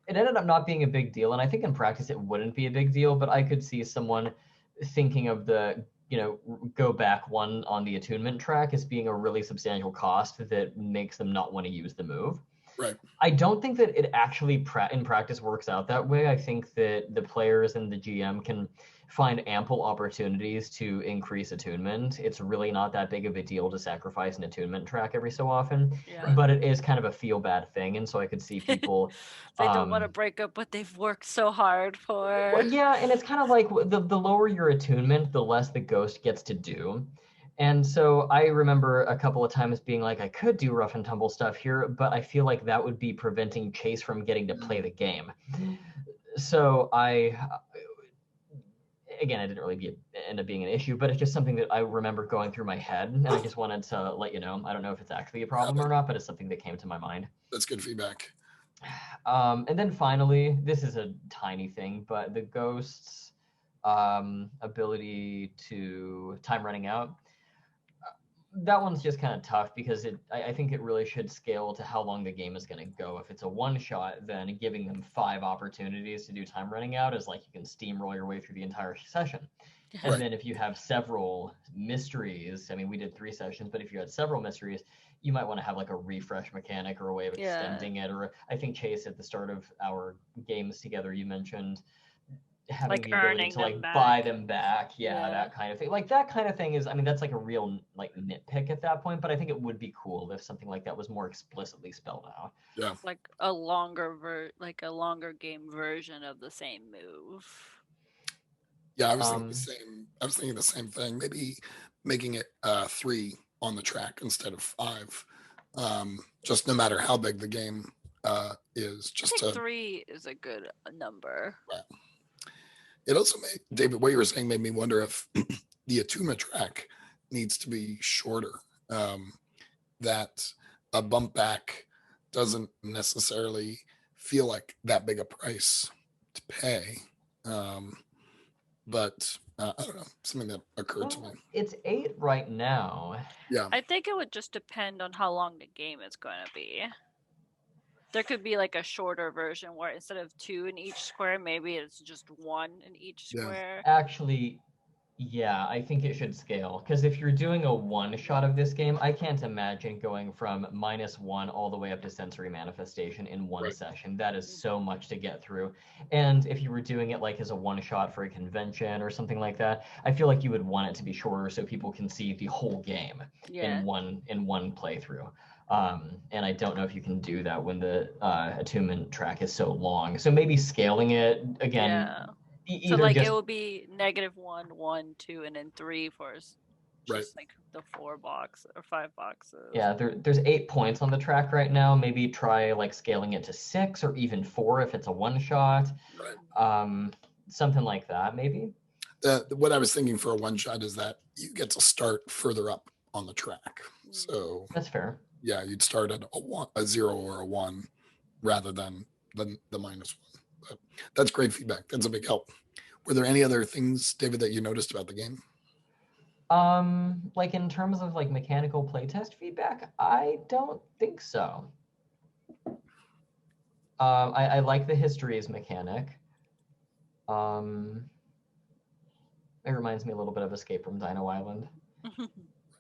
it ended up not being a big deal. And I think in practice it wouldn't be a big deal, but I could see someone thinking of the go back one on the attunement track as being a really substantial cost that makes them not want to use the move. Right. I don't think that it actually in practice works out that way. I think that the players and the GM can find ample opportunities to increase attunement. It's really not that big of a deal to sacrifice an attunement track every so often, but it is kind of a feel bad thing. And so I could see people they don't want to break up what they've worked so hard for. Well, yeah, and it's kind of like the lower your attunement, the less the ghost gets to do. And so I remember a couple of times being like, I could do rough and tumble stuff here, but I feel like that would be preventing Chase from getting to play the game. So again, it didn't really end up being an issue, but it's just something that I remember going through my head, and I just wanted to let you know. I don't know if it's actually a problem or not, but it's something that came to my mind. That's good feedback. And then finally, this is a tiny thing, but the ghost's ability to time running out, that one's just kind of tough because I think it really should scale to how long the game is going to go. If it's a one shot, then giving them 5 opportunities to do time running out is like you can steamroll your way through the entire session. And then if you have several mysteries, I mean, we did 3 sessions, but if you had several mysteries, you might want to have like a refresh mechanic or a way of extending it. Or I think, Chase, at the start of our games together, you mentioned having like the ability to like buy them back. Yeah, that kind of thing. Like that kind of thing is, I mean, that's like a real like nitpick at that point, but I think it would be cool if something like that was more explicitly spelled out. Yeah. Like a longer game version of the same move. Yeah, I was thinking the same thing. Maybe making it 3 on the track instead of 5. Just no matter how big the game is. Just 3 is a good number. Right. It also made, David, what you were saying made me wonder if the attunement track needs to be shorter. That a bump back doesn't necessarily feel like that big a price to pay. But I don't know, something that occurred to me. It's 8 right now. Yeah. I think it would just depend on how long the game is going to be. There could be like a shorter version where instead of 2 in each square, maybe it's just 1 in each square. Actually, yeah, I think it should scale. Because if you're doing a one shot of this game, I can't imagine going from -1 all the way up to sensory manifestation in one session. That is so much to get through. And if you were doing it like as a one shot for a convention or something like that, I feel like you would want it to be shorter so people can see the whole game in one playthrough. And I don't know if you can do that when the attunement track is so long. So maybe scaling it again. So like it will be -1, 1, 2, and then 3 for Right. just like the 4 box or 5 boxes. Yeah, there's 8 points on the track right now. Maybe try like scaling it to 6 or even 4 if it's a one shot. Right. Something like that, maybe. What I was thinking for a one shot is that you get to start further up on the track. So That's fair. yeah, you'd start at a 0 or a 1 rather than the -1. But that's great feedback. That's a big help. Were there any other things, David, that you noticed about the game? Like in terms of like mechanical playtest feedback, I don't think so. I like the histories mechanic. It reminds me a little bit of Escape from Dino Island.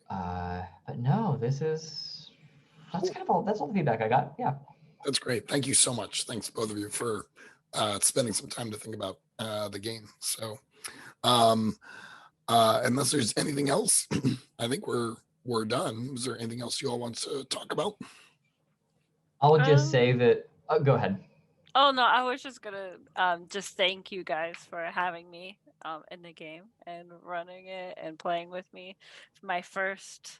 But no, that's kind of all. That's all the feedback I got. Yeah. That's great. Thank you so much. Thanks both of you for spending some time to think about the game. So, unless there's anything else, I think we're done. Is there anything else you all want to talk about? I'll just say that. Go ahead. Oh no, I was just gonna just thank you guys for having me in the game and running it and playing with me. It's my first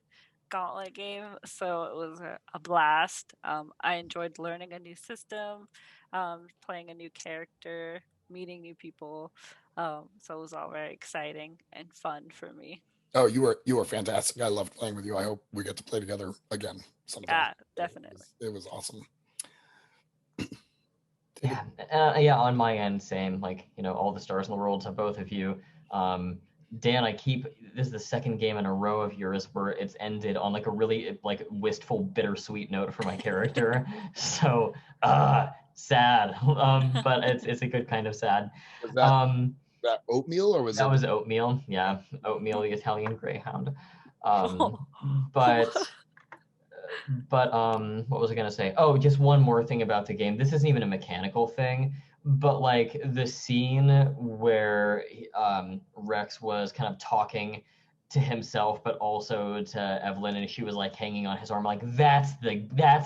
Gauntlet game, so it was a blast. I enjoyed learning a new system, playing a new character, meeting new people. So it was all very exciting and fun for me. Oh, you were fantastic. I loved playing with you. I hope we get to play together again sometime. Yeah, definitely. It was awesome. Yeah, on my end, same. Like, all the stars in the world to both of you. Dan, this is the second game in a row of yours where it's ended on like a really like wistful, bittersweet note for my character. So, sad. But it's a good kind of sad. Was that oatmeal or was that it? was oatmeal? Yeah, oatmeal, the Italian Greyhound. But what was I gonna say? Oh, just one more thing about the game. This isn't even a mechanical thing, but like the scene where Rex was kind of talking to himself, but also to Evelyn, and she was like hanging on his arm. Like that's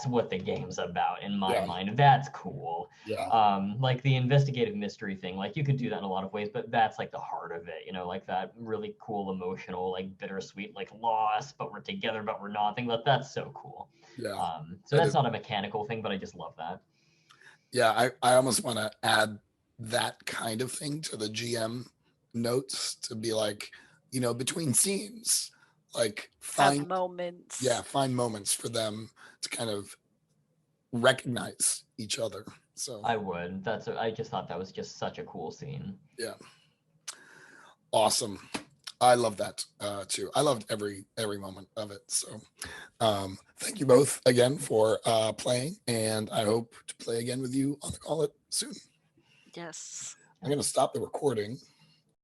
what the game's about in my mind. That's cool. Yeah. Like the investigative mystery thing. Like you could do that in a lot of ways, but that's like the heart of it. Like that really cool, emotional, like bittersweet, like loss, but we're together, but we're not. Thing that's so cool. Yeah. So that's not a mechanical thing, but I just love that. Yeah, I almost want to add that kind of thing to the GM notes to be like, between scenes, like find moments. Yeah, find moments for them to kind of recognize each other. So I would. I just thought that was just such a cool scene. Yeah. Awesome. I love that too. I loved every moment of it. So thank you both again for playing, and I hope to play again with you on the Call It soon. Yes. I'm going to stop the recording.